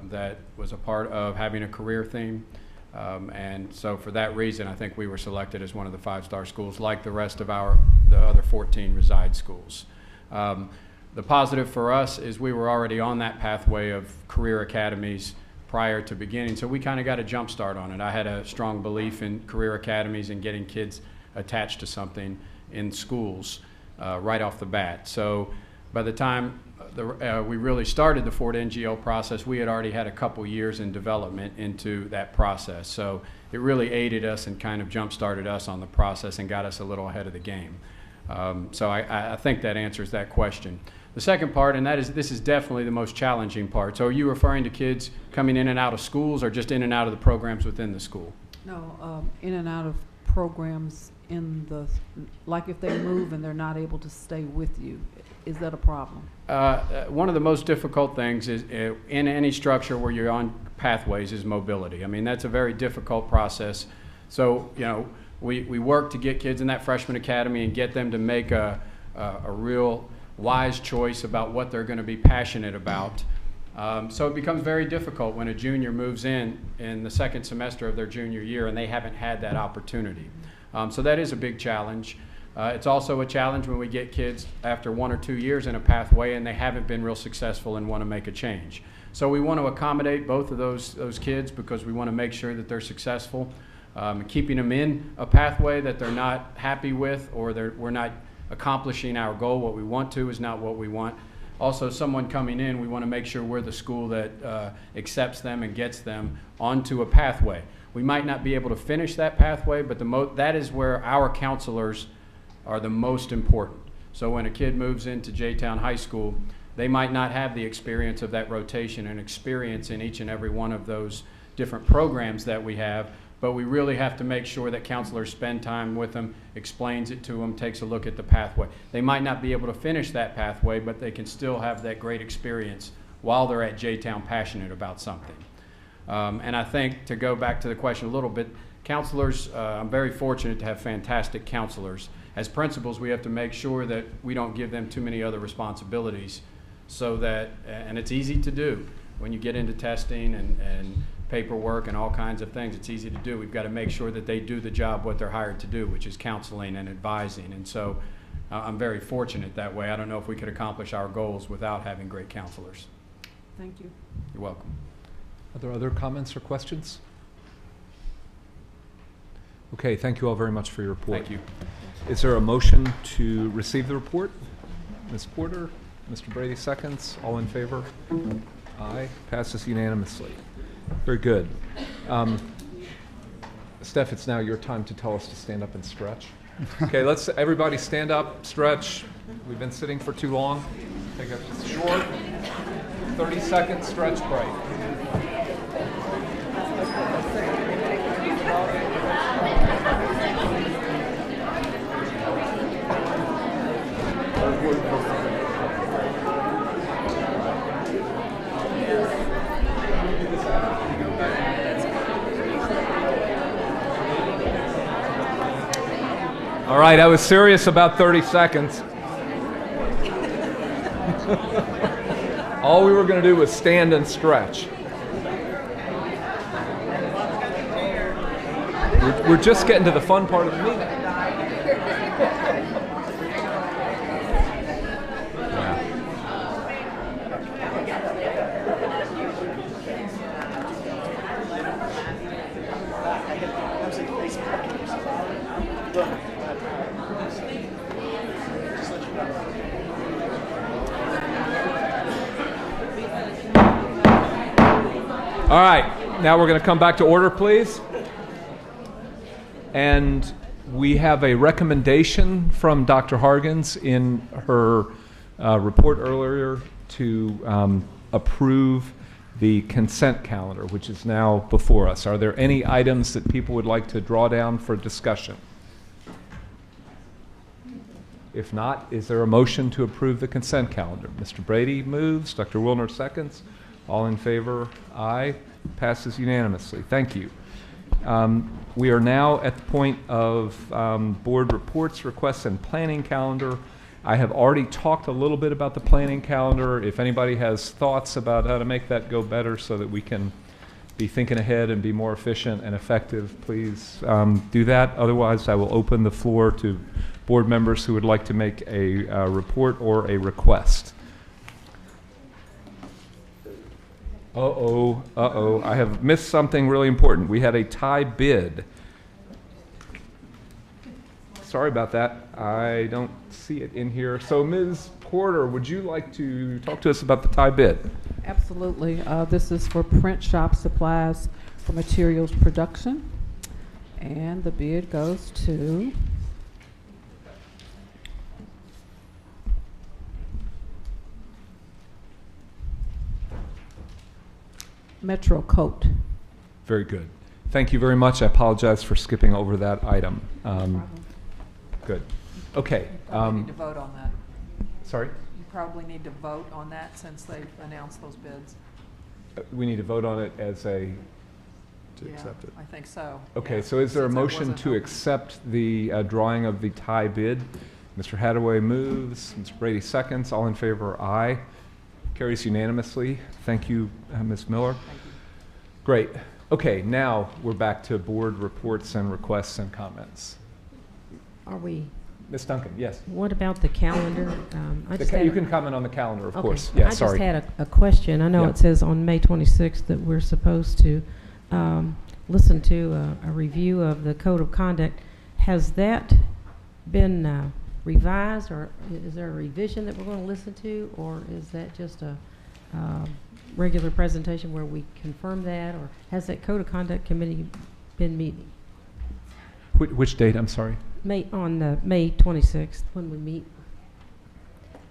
that was a part of having a career theme. And so for that reason, I think we were selected as one of the 5-star schools, like the rest of the other 14 reside schools. The positive for us is we were already on that pathway of career academies prior to beginning, so we kind of got a jump start on it. I had a strong belief in career academies and getting kids attached to something in schools right off the bat. So by the time we really started the Ford NGO process, we had already had a couple years in development into that process. So it really aided us and kind of jump-started us on the process and got us a little ahead of the game. So I think that answers that question. The second part, and that is, this is definitely the most challenging part. So are you referring to kids coming in and out of schools, or just in and out of the programs within the school? No, in and out of programs in the, like if they move and they're not able to stay with you, is that a problem? One of the most difficult things is in any structure where you're on pathways is mobility. I mean, that's a very difficult process. So, we work to get kids in that freshman academy and get them to make a real wise choice about what they're going to be passionate about. So it becomes very difficult when a junior moves in the second semester of their junior year and they haven't had that opportunity. So that is a big challenge. It's also a challenge when we get kids after 1 or 2 years in a pathway and they haven't been real successful and want to make a change. So we want to accommodate both of those kids because we want to make sure that they're successful. Keeping them in a pathway that they're not happy with or we're not accomplishing our goal, what we want to is not what we want. Also, someone coming in, we want to make sure we're the school that accepts them and gets them onto a pathway. We might not be able to finish that pathway, but that is where our counselors are the most important. So when a kid moves into J-Town High School, they might not have the experience of that rotation and experience in each and every one of those different programs that we have, but we really have to make sure that counselors spend time with them, explains it to them, takes a look at the pathway. They might not be able to finish that pathway, but they can still have that great experience while they're at J-Town passionate about something. And I think, to go back to the question a little bit, counselors, I'm very fortunate to have fantastic counselors. As principals, we have to make sure that we don't give them too many other responsibilities so that, and it's easy to do when you get into testing and paperwork and all kinds of things, it's easy to do. We've got to make sure that they do the job what they're hired to do, which is counseling and advising. And so I'm very fortunate that way. I don't know if we could accomplish our goals without having great counselors. Thank you. You're welcome. Are there other comments or questions? Okay, thank you all very much for your report. Thank you. Is there a motion to receive the report? Ms. Porter, Mr. Brady seconds. All in favor? Aye. Passes unanimously. Very good. Steph, it's now your time to tell us to stand up and stretch. Okay, let's everybody stand up, stretch. We've been sitting for too long. Take a short 30-second stretch break. All right, I was serious about 30 seconds. All we were going to do was stand and stretch. We're just getting to the fun part of the meeting. All right, now we're going to come back to order, please. And we have a recommendation from Dr. Hargens in her report earlier to approve the consent calendar, which is now before us. Are there any items that people would like to draw down for discussion? If not, is there a motion to approve the consent calendar? Mr. Brady moves, Dr. Wilner seconds. All in favor? Aye. Passes unanimously. Thank you. We are now at the point of board reports, requests, and planning calendar. I have already talked a little bit about the planning calendar. If anybody has thoughts about how to make that go better so that we can be thinking ahead and be more efficient and effective, please do that. Otherwise, I will open the floor to board members who would like to make a report or a request. Uh-oh, I have missed something really important. We had a tie bid. Sorry about that. I don't see it in here. So Ms. Porter, would you like to talk to us about the tie bid? Absolutely. This is for print shop supplies for materials production. And the bid goes to Metro Coat. Very good. Thank you very much. I apologize for skipping over that item. Good. Okay. You probably need to vote on that. Sorry? You probably need to vote on that since they've announced those bids. We need to vote on it as a... to accept it. I think so. Okay, yeah, so is there a since it motion wasn't to open. accept the drawing of the tie bid? Mr. Hadaway moves, Mr. Brady seconds. All in favor, aye. Carries unanimously. Thank you, Ms. Miller. Thank you. Great. Okay, now we're back to board reports and requests and comments. Are we, Ms. Duncan, yes. what about the calendar? I just had You a- can comment on the calendar, of Okay. course. Yeah, I sorry. just had a question. I know Yeah. it says on May 26th that we're supposed to listen to a review of the Code of Conduct. Has that been revised, or is there a revision that we're going to listen to, or is that just a regular presentation where we confirm that, or has that Code of Conduct Committee been meeting? Which date, I'm sorry? On May 26th, when we meet.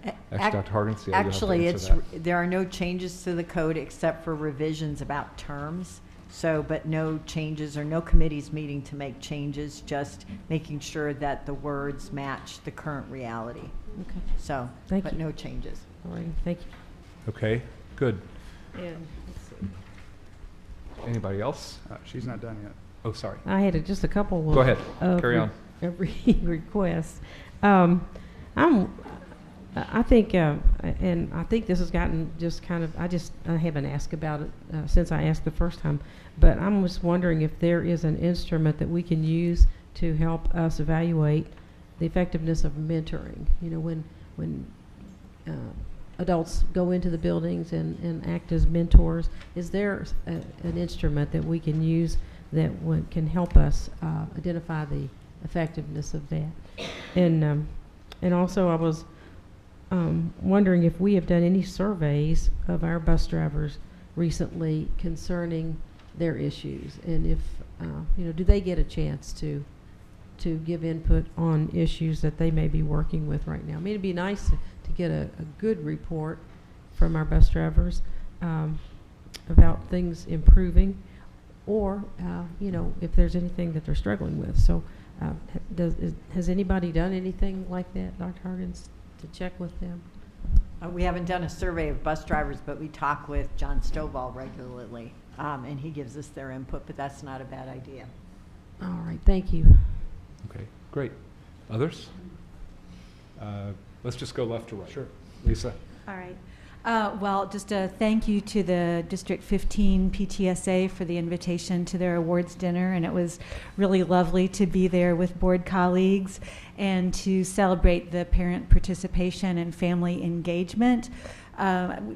Actually, Dr. Hargens, yeah, you'll have to Actually, answer that. there are no changes to the code except for revisions about terms. So, but no changes or no committees meeting to make changes, just making sure that the words match the current reality. Okay. So, Thank but you. no changes. All right, thank you. Okay, good. And let's see. Anybody else? She's not done yet. Oh, sorry. I had just a couple Go ahead. of Carry on. requests. I think, and I think this has gotten just kind of, I haven't asked about it since I asked the first time, but I'm just wondering if there is an instrument that we can use to help us evaluate the effectiveness of mentoring. You know, when adults go into the buildings and act as mentors, is there an instrument that we can use that can help us identify the effectiveness of that? And also I was wondering if we have done any surveys of our bus drivers recently concerning their issues, and if do they get a chance to give input on issues that they may be working with right now. I mean, it'd be nice to get a good report from our bus drivers about things improving, or if there's anything that they're struggling with. So has anybody done anything like that, Dr. Hargens, to check with them? We haven't done a survey of bus drivers, but we talk with John Stovall regularly, and he gives us their input, but that's not a bad idea. All right, thank you. Okay, great. Others? Let's just go left to right. Sure. Lisa? All right. Well, just a thank you to the District 15 PTSA for the invitation to their awards dinner, and it was really lovely to be there with board colleagues and to celebrate the parent participation and family engagement.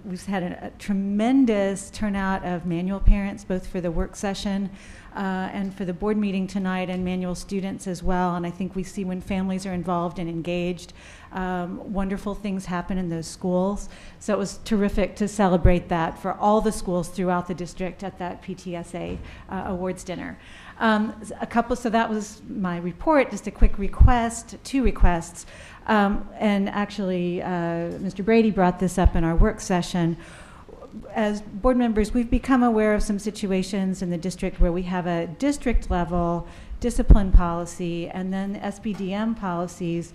We've had a tremendous turnout of manual parents, both for the work session and for the board meeting tonight, and manual students as well. And I think we see when families are involved and engaged, wonderful things happen in those schools. So it was terrific to celebrate that for all the schools throughout the district at that PTSA awards dinner. So that was my report. Just a quick request, two requests. And actually, Mr. Brady brought this up in our work session. As board members, we've become aware of some situations in the district where we have a district level discipline policy, and then SBDM policies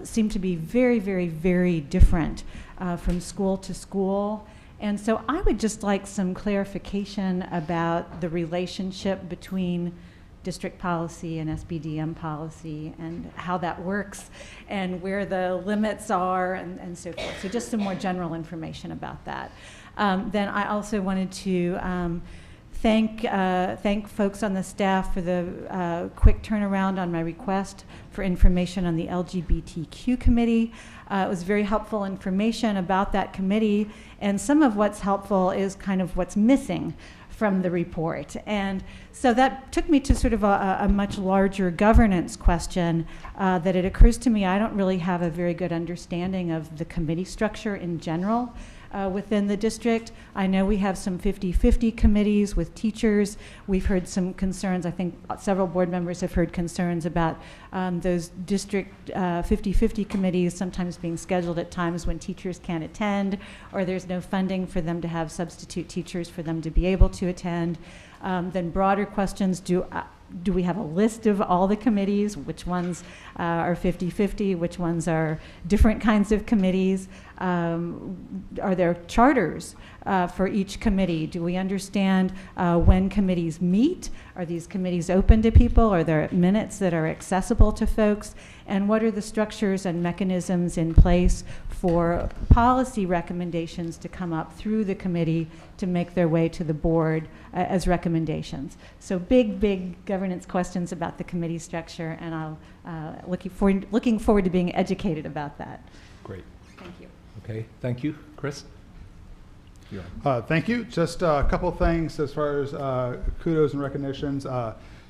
seem to be very, very, very different from school to school. And so I would just like some clarification about the relationship between district policy and SBDM policy and how that works and where the limits are and so forth. So just some more general information about that. Then I also wanted to thank folks on the staff for the quick turnaround on my request for information on the LGBTQ committee. It was very helpful information about that committee, and some of what's helpful is kind of what's missing from the report. And so that took me to sort of a much larger governance question that it occurs to me I don't really have a very good understanding of the committee structure in general within the district. I know we have some 50-50 committees with teachers. We've heard some concerns. I think several board members have heard concerns about those district 50-50 committees sometimes being scheduled at times when teachers can't attend, or there's no funding for them to have substitute teachers for them to be able to attend. Then broader questions, do we have a list of all the committees? Which ones are 50-50? Which ones are different kinds of committees? Are there charters for each committee? Do we understand when committees meet? Are these committees open to people? Are there minutes that are accessible to folks? And what are the structures and mechanisms in place for policy recommendations to come up through the committee to make their way to the board as recommendations? So big governance questions about the committee structure, and I'll looking forward to being educated about that. Great. Thank you. Okay, thank you. Chris? Thank you. Just a couple of things as far as kudos and recognitions.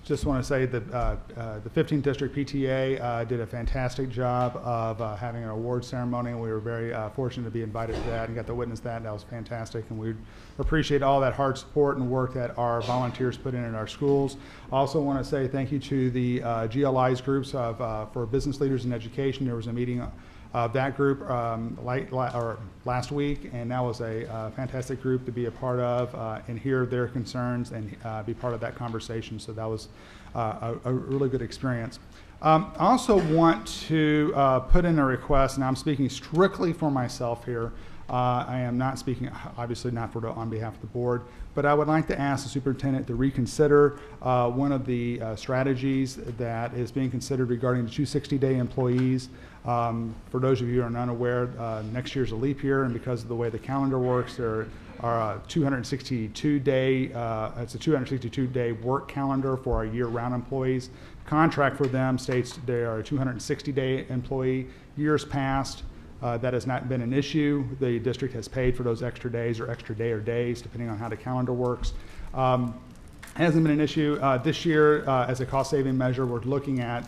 Just want to say that the 15th District PTA did a fantastic job of having an award ceremony. We were very fortunate to be invited to that and got to witness that. That was fantastic, and we appreciate all that hard support and work that our volunteers put in our schools. Also want to say thank you to the GLI's groups for business leaders in education. There was a meeting of that group last week, and that was a fantastic group to be a part of and hear their concerns and be part of that conversation. So that was a really good experience. I also want to put in a request, and I'm speaking strictly for myself here. I am not speaking, obviously not on behalf of the board, but I would like to ask the superintendent to reconsider one of the strategies that is being considered regarding the 260-day employees. For those of you who are unaware, next year's a leap year, and because of the way the calendar works, there are 262-day, it's a 262-day work calendar for our year-round employees. Contract for them states they are a 260-day employee. Years past, that has not been an issue. The district has paid for those extra days or extra day or days, depending on how the calendar works. Hasn't been an issue. This year, as a cost-saving measure, we're looking at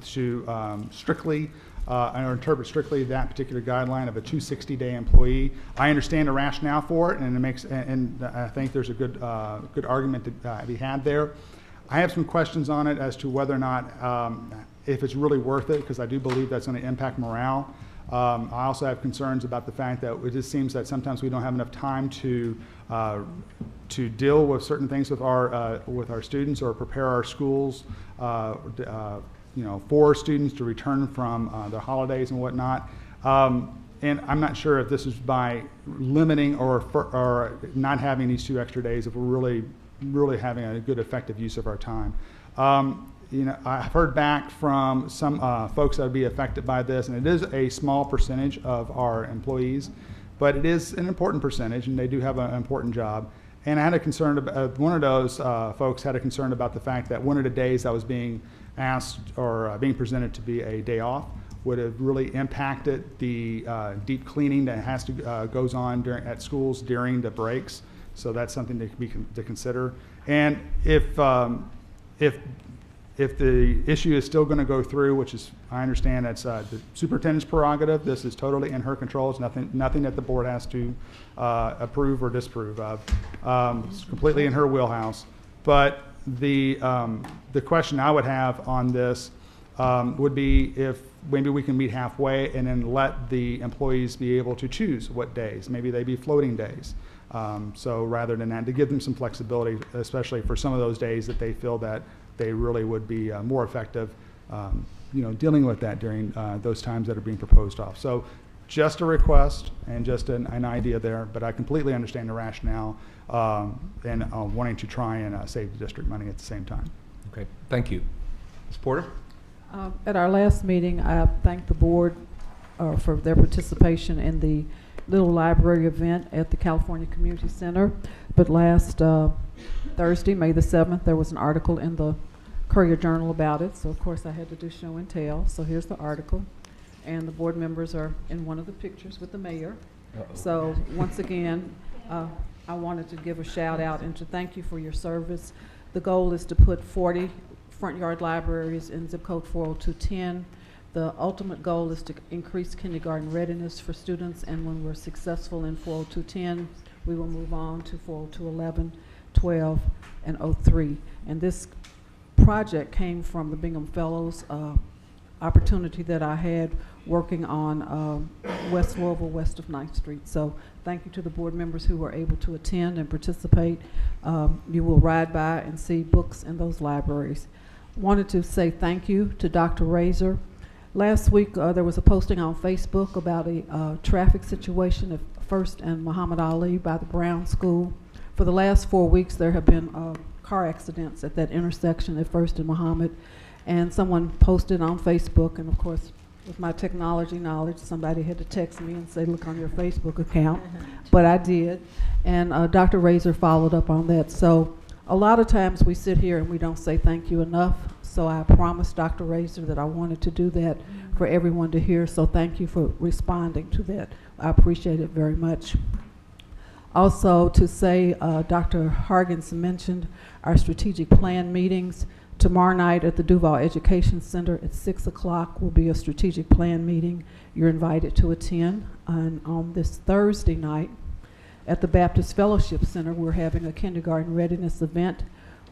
to strictly or interpret strictly that particular guideline of a 260-day employee. I understand the rationale for it, and it makes, and I think there's a good argument to be had there. I have some questions on it as to whether or not if it's really worth it, because I do believe that's going to impact morale. I also have concerns about the fact that it just seems that sometimes we don't have enough time to deal with certain things with our students or prepare our schools, for students to return from the holidays and whatnot. And I'm not sure if this is by limiting or not having these 2 extra days, if we're really having a good effective use of our time. I've heard back from some folks that would be affected by this, and it is a small percentage of our employees, but it is an important percentage, and they do have an important job. And I had a concern about, one of those folks had a concern about the fact that one of the days that was being asked or being presented to be a day off would have really impacted the deep cleaning that goes on at schools during the breaks. So that's something to consider. And if the issue is still going to go through, which is, I understand that's the superintendent's prerogative, this is totally in her control. It's nothing that the board has to approve or disapprove of. It's completely in her wheelhouse. But the question I would have on this would be if maybe we can meet halfway and then let the employees be able to choose what days. Maybe they be floating days. So rather than that, to give them some flexibility, especially for some of those days that they feel that they really would be more effective, dealing with that during those times that are being proposed off. So just a request and just an idea there, but I completely understand the rationale and wanting to try and save the district money at the same time. Okay, thank you. Ms. Porter? At our last meeting, I thanked the board for their participation in the little library event at the California Community Center. But last Thursday, May the 7th, there was an article in the Courier-Journal about it. So of course I had to do show and tell. So here's the article. And the board members are in one of the pictures with the mayor. So once again, I wanted to give a shout out and to thank you for your service. The goal is to put 40 front yard libraries in zip code 40210. The ultimate goal is to increase kindergarten readiness for students, and when we're successful in 40210, we will move on to 40211, 12, and 03. And this project came from the Bingham Fellows opportunity that I had working on West Louisville, west of 9th Street. So thank you to the board members who were able to attend and participate. You will ride by and see books in those libraries. Wanted to say thank you to Dr. Razor. Last week, there was a posting on Facebook about a traffic situation at First and Muhammad Ali by the Brown School. For the last 4 weeks, there have been car accidents at that intersection at First and Muhammad. And someone posted on Facebook, and of course, with my technology knowledge, somebody had to text me and say, look on your Facebook account. But I did. And Dr. Razor followed up on that. So a lot of times we sit here and we don't say thank you enough. So I promised Dr. Razor that I wanted to do that for everyone to hear. So thank you for responding to that. I appreciate it very much. Also to say, Dr. Hargens mentioned our strategic plan meetings. Tomorrow night at the Duval Education Center at 6 o'clock will be a strategic plan meeting. You're invited to attend. And on this Thursday night at the Baptist Fellowship Center, we're having a kindergarten readiness event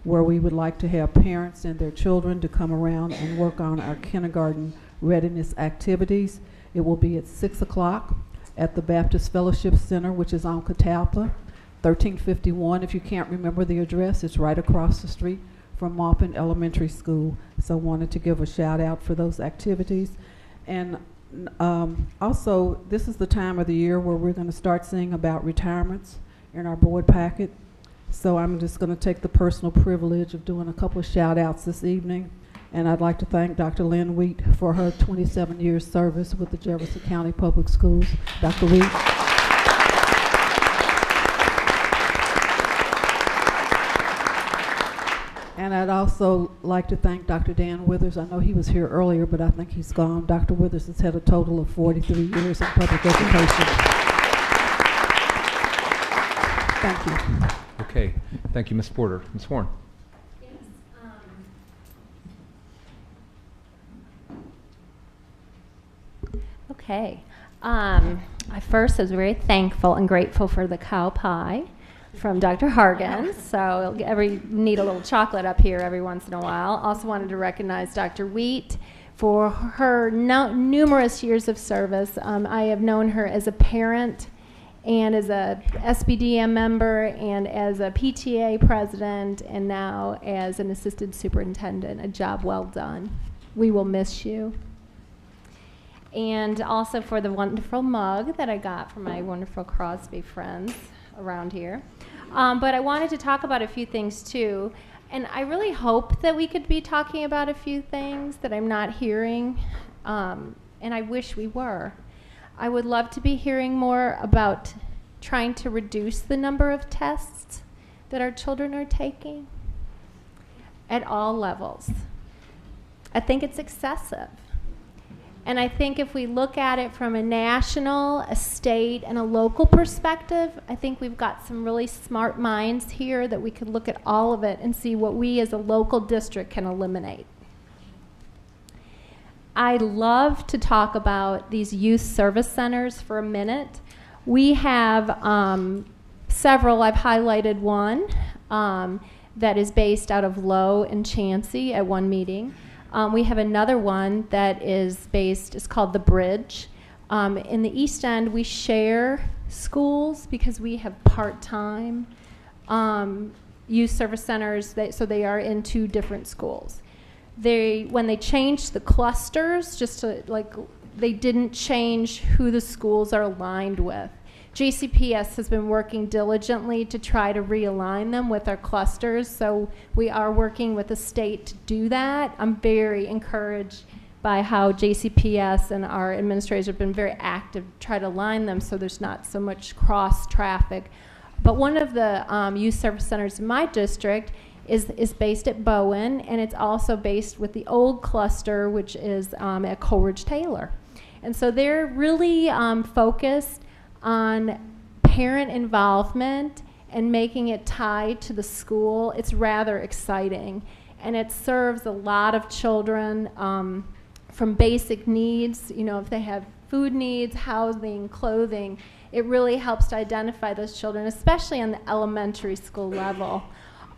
where we would like to have parents and their children to come around and work on our kindergarten readiness activities. It will be at 6 o'clock at the Baptist Fellowship Center, which is on Catalpa, 1351. If you can't remember the address, it's right across the street from Maupin Elementary School. So wanted to give a shout out for those activities. And also, this is the time of the year where we're going to start seeing about retirements in our board packet. So I'm just going to take the personal privilege of doing a couple of shout outs this evening. And I'd like to thank Dr. Lynn Wheat for her 27 years service with the Jefferson County Public Schools. Dr. Wheat. And I'd also like to thank Dr. Dan Withers. I know he was here earlier, but I think he's gone. Dr. Withers has had a total of 43 years in public education. Thank you. Okay. Thank you, Ms. Porter. Ms. Horn. Yes. Okay. I first was very thankful and grateful for the cow pie from Dr. Hargens. So need a little chocolate up here every once in a while. Also wanted to recognize Dr. Wheat for her numerous years of service. I have known her as a parent and as a SBDM member and as a PTA president and now as an assistant superintendent. A job well done. We will miss you. And also for the wonderful mug that I got from my wonderful Crosby friends around here. But I wanted to talk about a few things too. And I really hope that we could be talking about a few things that I'm not hearing. And I wish we were. I would love to be hearing more about trying to reduce the number of tests that our children are taking at all levels. I think it's excessive. And I think if we look at it from a national, a state, and a local perspective, I think we've got some really smart minds here that we could look at all of it and see what we as a local district can eliminate. I love to talk about these youth service centers for a minute. We have several. I've highlighted one that is based out of Low and Chansey at one meeting. We have another one that is based, it's called The Bridge. In the East End, we share schools because we have part-time youth service centers, so they are in two different schools. When they changed the clusters, they didn't change who the schools are aligned with. JCPS has been working diligently to try to realign them with our clusters, so we are working with the state to do that. I'm very encouraged by how JCPS and our administrators have been very active to try to align them so there's not so much cross traffic. But one of the youth service centers in my district is based at Bowen, and it's also based with the old cluster, which is at Coleridge Taylor. And so they're really focused on parent involvement and making it tied to the school. It's rather exciting, and it serves a lot of children from basic needs. You know, if they have food needs, housing, clothing, it really helps to identify those children, especially on the elementary school level.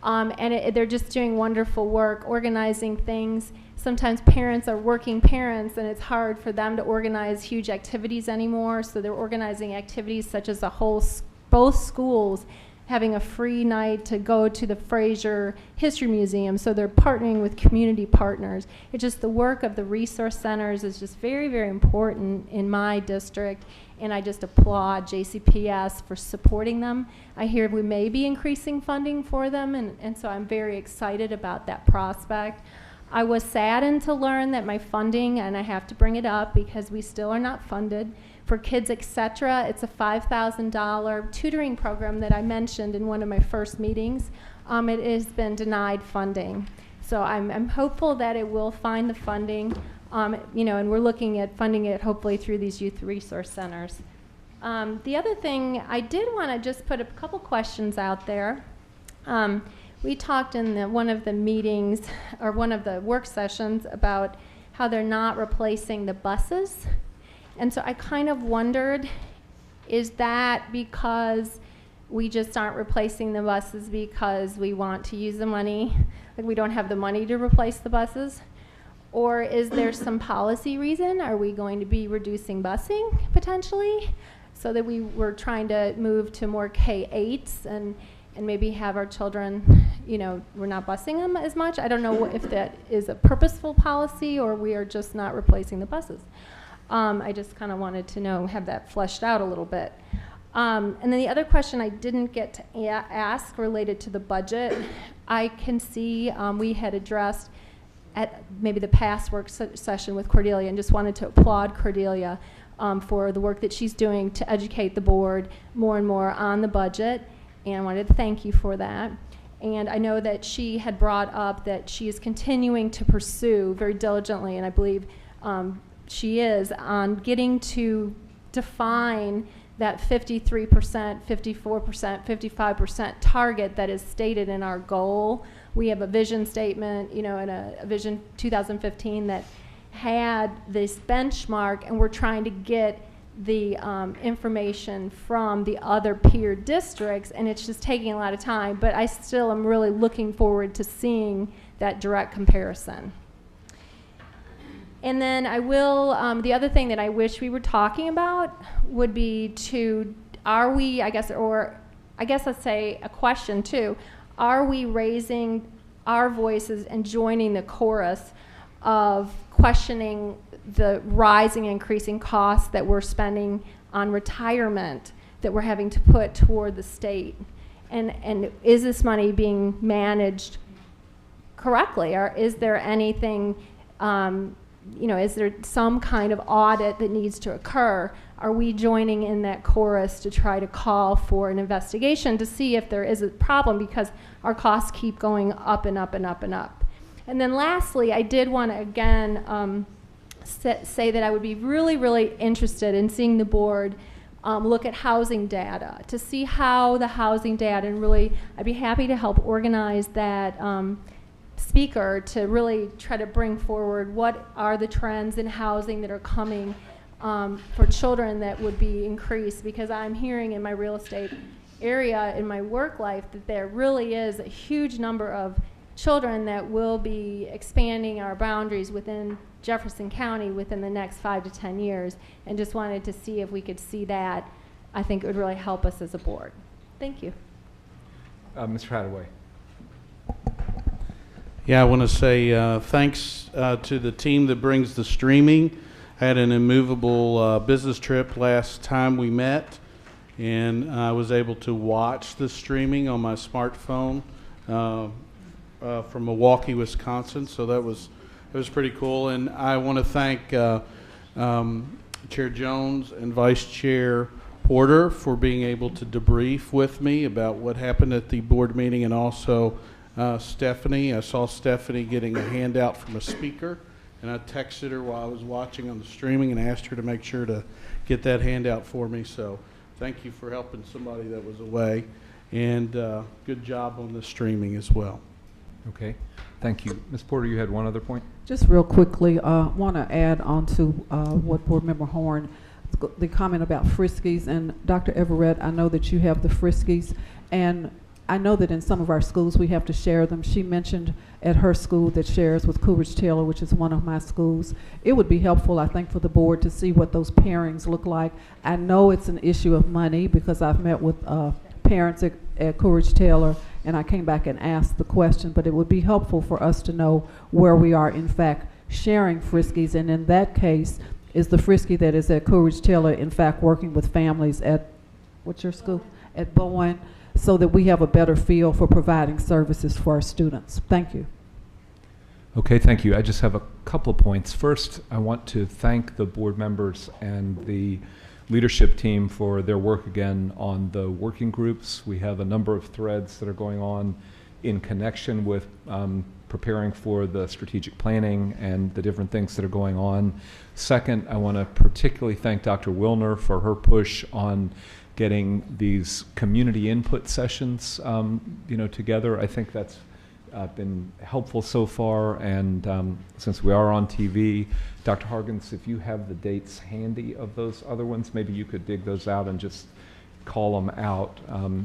They're just doing wonderful work, organizing things. Sometimes parents are working parents, and it's hard for them to organize huge activities anymore, so they're organizing activities such as both schools having a free night to go to the Fraser History Museum. So they're partnering with community partners. It's just the work of the resource centers is just very, very important in my district, and I just applaud JCPS for supporting them. I hear we may be increasing funding for them, and so I'm very excited about that prospect. I was saddened to learn that my funding, and I have to bring it up because we still are not funded, for Kids Etc. It's a $5,000 tutoring program that I mentioned in one of my first meetings. It has been denied funding. So I'm hopeful that it will find the funding, you know, and we're looking at funding it hopefully through these youth resource centers. The other thing, I did want to just put a couple questions out there. We talked in one of the meetings, or one of the work sessions, about how they're not replacing the buses. And so I kind of wondered, is that because we just aren't replacing the buses because we want to use the money, like we don't have the money to replace the buses? Or is there some policy reason? Are we going to be reducing busing potentially, so that we were trying to move to more K-8s and maybe have our children, you know, we're not busing them as much? I don't know if that is a purposeful policy or we are just not replacing the buses. I just kind of wanted to know, have that fleshed out a little bit. And then the other question I didn't get to ask related to the budget, I can see we had addressed at maybe the past work session with Cordelia, and just wanted to applaud Cordelia for the work that she's doing to educate the board more and more on the budget, and I wanted to thank you for that. And I know that she had brought up that she is continuing to pursue very diligently, and I believe she is, on getting to define that 53%, 54%, 55% target that is stated in our goal. We have a vision statement, you know, and a vision 2015 that had this benchmark, and we're trying to get the information from the other peer districts, and it's just taking a lot of time, but I still am really looking forward to seeing that direct comparison. And then I will, the other thing that I wish we were talking about would be are we, I guess let's say a question too, are we raising our voices and joining the chorus of questioning the rising, increasing costs that we're spending on retirement that we're having to put toward the state? And is this money being managed correctly, or is there anything, you know, is there some kind of audit that needs to occur? Are we joining in that chorus to try to call for an investigation to see if there is a problem, because our costs keep going up and up and up and up? And then lastly, I did want to again say that I would be really, really interested in seeing the board look at housing data, to see how the housing data, and really I'd be happy to help organize that speaker to really try to bring forward what are the trends in housing that are coming for children that would be increased, because I'm hearing in my real estate area in my work life that there really is a huge number of children that will be expanding our boundaries within Jefferson County within the next 5 to 10 years, and just wanted to see if we could see that. I think it would really help us as a board. Thank you. Mr. Hadaway. Yeah, I want to say thanks to the team that brings the streaming. I had an immovable business trip last time we met, and I was able to watch the streaming on my smartphone from Milwaukee, Wisconsin. So it was pretty cool. And I want to thank Chair Jones and Vice Chair Porter for being able to debrief with me about what happened at the board meeting, and also Stephanie. I saw Stephanie getting a handout from a speaker, and I texted her while I was watching on the streaming and asked her to make sure to get that handout for me. So thank you for helping somebody that was away, and good job on the streaming as well. Okay, thank you. Ms. Porter, you had one other point? Just real quickly, want to add on to what Board Member Horn, the comment about Friskies. And Dr. Everett, I know that you have the Friskies, and I know that in some of our schools we have to share them. She mentioned at her school that shares with Coolidge Taylor, which is one of my schools. It would be helpful, I think, for the board to see what those pairings look like. I know it's an issue of money because I've met with parents at Courage Taylor, and I came back and asked the question, but it would be helpful for us to know where we are, in fact, sharing Friskies, and in that case, is the Frisky that is at Courage Taylor, in fact, working with families at, what's your school? At Bowen, so that we have a better feel for providing services for our students. Thank you. Okay, thank you. I just have a couple of points. First, I want to thank the board members and the leadership team for their work again on the working groups. We have a number of threads that are going on in connection with preparing for the strategic planning and the different things that are going on. Second, I want to particularly thank Dr. Wilner for her push on getting these community input sessions together. I think that's been helpful so far, and since we are on TV, Dr. Hargens, if you have the dates handy of those other ones, maybe you could dig those out and just call them out,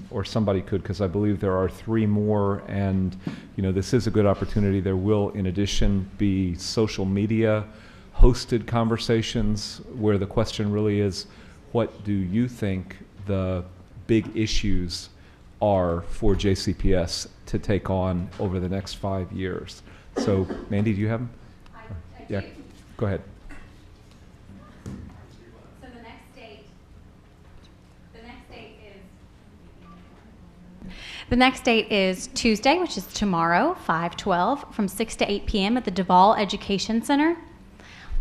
or somebody could, because I believe there are 3 more, and this is a good opportunity. There will, in addition, be social media hosted conversations where the question really is, what do you think the big issues are for JCPS to take on over the next 5 years? So, Mandy, do you have them? Yeah, go ahead. So the next date is Tuesday, which is tomorrow, 5/12, from 6 to 8 p.m. at the Duvall Education Center.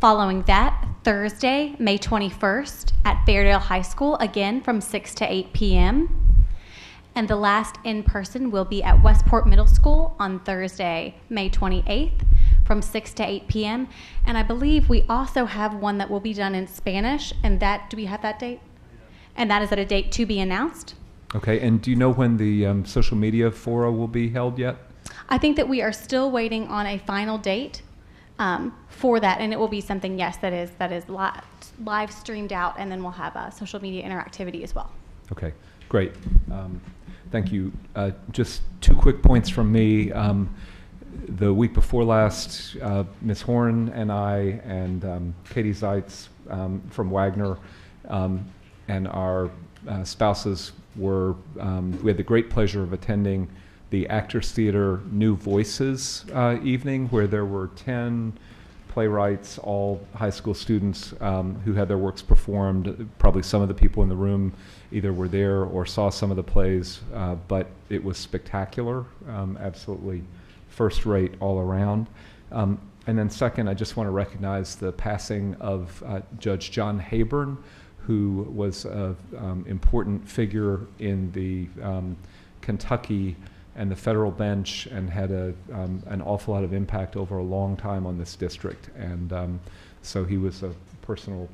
Following that, Thursday, May 21st, at Fairdale High School, again from 6 to 8 p.m. And the last in-person will be at Westport Middle School on Thursday, May 28th, from 6 to 8 p.m. And I believe we also have one that will be done in Spanish, and that, do we have that date? And that is at a date to be announced. Okay, and do you know when the social media fora will be held yet? I think that we are still waiting on a final date for that, and it will be something, yes, that is live streamed out, and then we'll have social media interactivity as well. Okay, great. Thank you. Just 2 quick points from me. The week before last, Ms. Horn and I and Katie Zeitz from Wagner and our spouses we had the great pleasure of attending the Actors Theater New Voices evening, where there were 10 playwrights, all high school students who had their works performed. Probably some of the people in the room either were there or saw some of the plays, but it was spectacular, absolutely first rate all around. And then second, I just want to recognize the passing of Judge John Hayburn, who was an important figure in the Kentucky and the federal bench, and had an awful lot of impact over a long time on this district. And so he was a personal,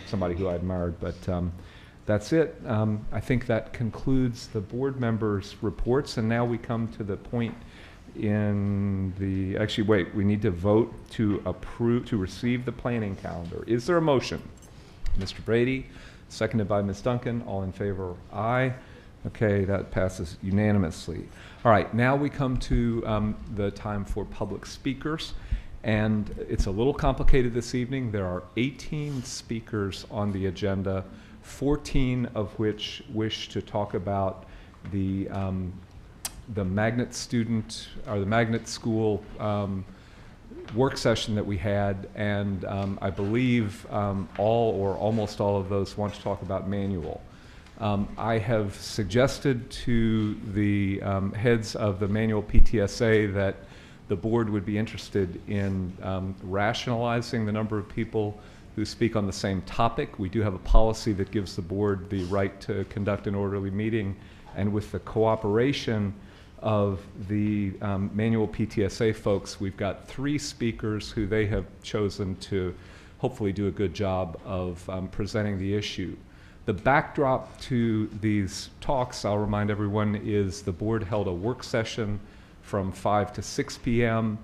somebody who I admired. But that's it. I think that concludes the board members' reports. And now we come to the point in the, actually, wait, we need to vote to approve, to receive the planning calendar. Is there a motion? Mr. Brady, seconded by Ms. Duncan. All in favor, aye. Okay, that passes unanimously. All right, now we come to the time for public speakers, and it's a little complicated this evening. There are 18 speakers on the agenda, 14 of which wish to talk about the magnet student, or the magnet school work session that we had, and I believe all or almost all of those want to talk about manual. I have suggested to the heads of the manual PTSA that the board would be interested in rationalizing the number of people who speak on the same topic. We do have a policy that gives the board the right to conduct an orderly meeting, and with the cooperation of the manual PTSA folks, we've got 3 speakers who they have chosen to hopefully do a good job of presenting the issue. The backdrop to these talks, I'll remind everyone, is the board held a work session from 5 to 6 p.m.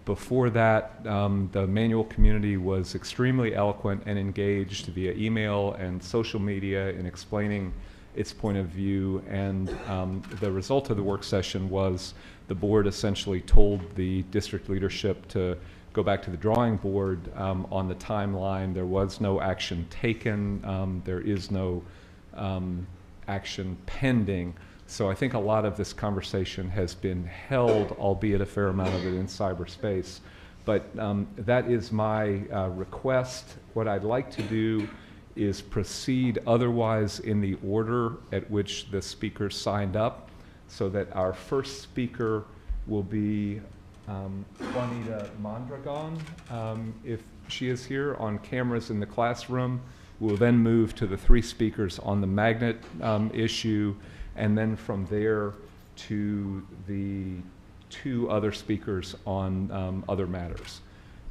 Before that, the manual community was extremely eloquent and engaged via email and social media in explaining its point of view, and the result of the work session was the board essentially told the district leadership to go back to the drawing board on the timeline. There was no action taken. There is no action pending So I think a lot of this conversation has been held, albeit a fair amount of it in cyberspace. But that is my request. What I'd like to do is proceed otherwise in the order at which the speakers signed up, so that our first speaker will be Juanita Mondragon, if she is here, on cameras in the classroom. We'll then move to the 3 speakers on the magnet issue, and then from there to the 2 other speakers on other matters.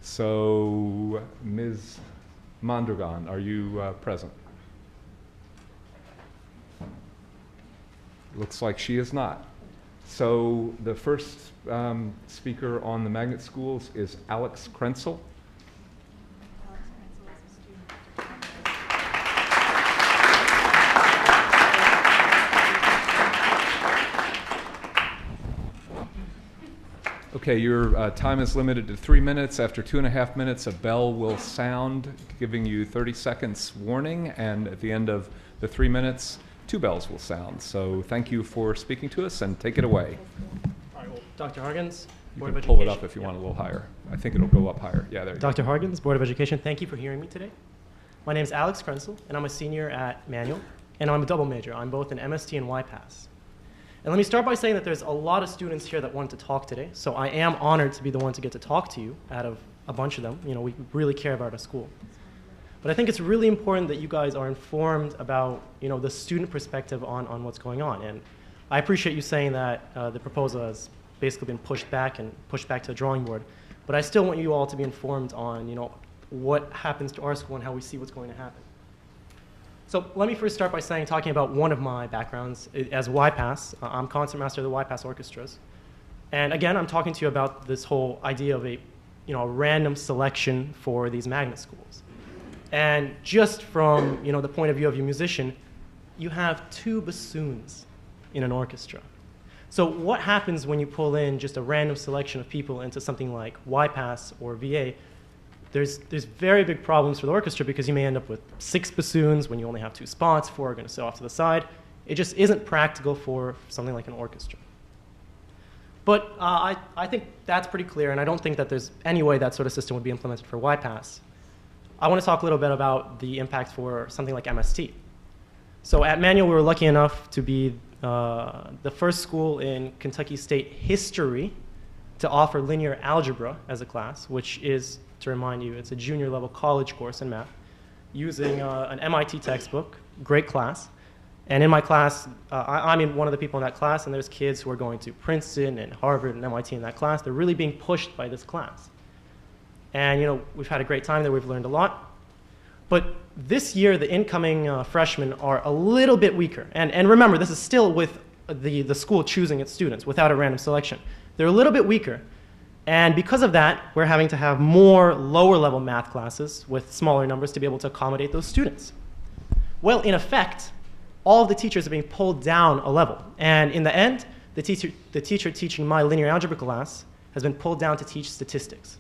So, Ms. Mondragon, are you present? Looks like she is not. So the first speaker on the magnet schools is Alex Krenzel. Okay, your time is limited to 3 minutes. After 2.5 minutes, a bell will sound, giving you 30 seconds warning, and at the end of the 3 minutes, 2 bells will sound. So thank you for speaking to us, and take it away. All right, well, Dr. Hargens, You Board can of pull it Education. up if you want a little higher. I think it'll go up higher. Yeah, there you go. Dr. Hargens, Board of Education, thank you for hearing me today. My name is Alex Krenzel, and I'm a senior at Manual, and I'm a double major. I'm both an MST and YPAS. And let me start by saying that there's a lot of students here that want to talk today, so I am honored to be the one to get to talk to you out of a bunch of them. You know, we really care about our school. But I think it's really important that you guys are informed about, you know, the student perspective on what's going on. And I appreciate you saying that the proposal has basically been pushed back to the drawing board. But I still want you all to be informed on, you know, what happens to our school and how we see what's going to happen. So let me first start by talking about one of my backgrounds as YPAS. I'm concertmaster of the YPAS orchestras. And again, I'm talking to you about this whole idea of a random selection for these magnet schools. And just from, you know, the point of view of a musician, you have 2 bassoons in an orchestra. So what happens when you pull in just a random selection of people into something like YPAS or VA? There's very big problems for the orchestra, because you may end up with 6 bassoons when you only have 2 spots, 4 are going to sit off to the side. It just isn't practical for something like an orchestra. But I think that's pretty clear, and I don't think that there's any way that sort of system would be implemented for YPAS. I want to talk a little bit about the impact for something like MST. So at Manual, we were lucky enough to be the first school in Kentucky State history to offer linear algebra as a class, which is, to remind you, it's a junior level college course in math, using an MIT textbook, great class. And in my class, I'm one of the people in that class, and there's kids who are going to Princeton and Harvard and MIT in that class. They're really being pushed by this class. And, you know, we've had a great time there. We've learned a lot. But this year, the incoming freshmen are a little bit weaker. And remember, this is still with the school choosing its students without a random selection. They're a little bit weaker. And because of that, we're having to have more lower level math classes with smaller numbers to be able to accommodate those students. Well, in effect, all of the teachers are being pulled down a level. And in the end, the teacher teaching my linear algebra class has been pulled down to teach statistics.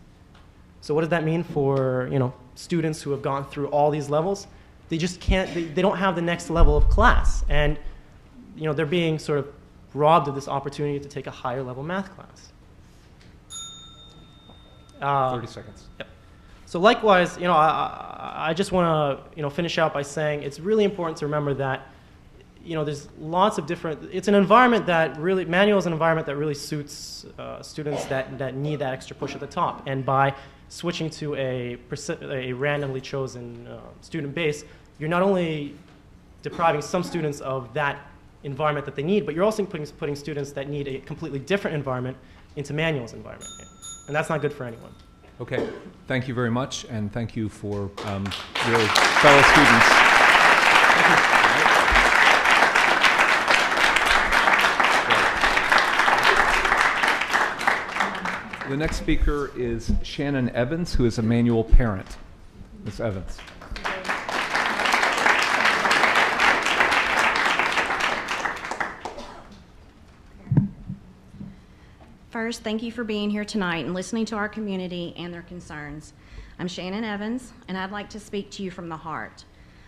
So what does that mean for, you know, students who have gone through all these levels? They just can't, they don't have the next level of class. And, you know, they're being sort of robbed of this opportunity to take a higher level math class. 30 seconds. Yep. So likewise, you know, I just want to, you know, finish out by saying it's really important to remember that, you know, there's lots of different, it's an environment that really, Manual is an environment that really suits students that need that extra push at the top. And by switching to a randomly chosen student base, you're not only depriving some students of that environment that they need, but you're also putting students that need a completely different environment into Manual's environment. And that's not good for anyone. Okay, thank you very much, and thank you for your fellow students. The next speaker is Shannon Evans, who is a Manual parent. Ms. Evans. First, thank you for being here tonight and listening to our community and their concerns. I'm Shannon Evans, and I'd like to speak to you from the heart.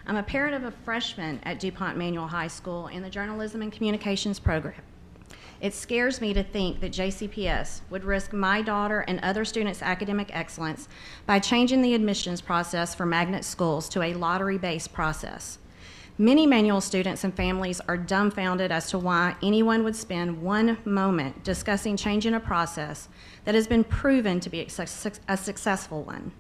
I'm a parent of a freshman at DuPont Manual High School in the Journalism and Communications program. It scares me to think that JCPS would risk my daughter and other students' academic excellence by changing the admissions process for magnet schools to a lottery-based process. Many Manual students and families are dumbfounded as to why anyone would spend one moment discussing changing a process that has been proven to be a successful one.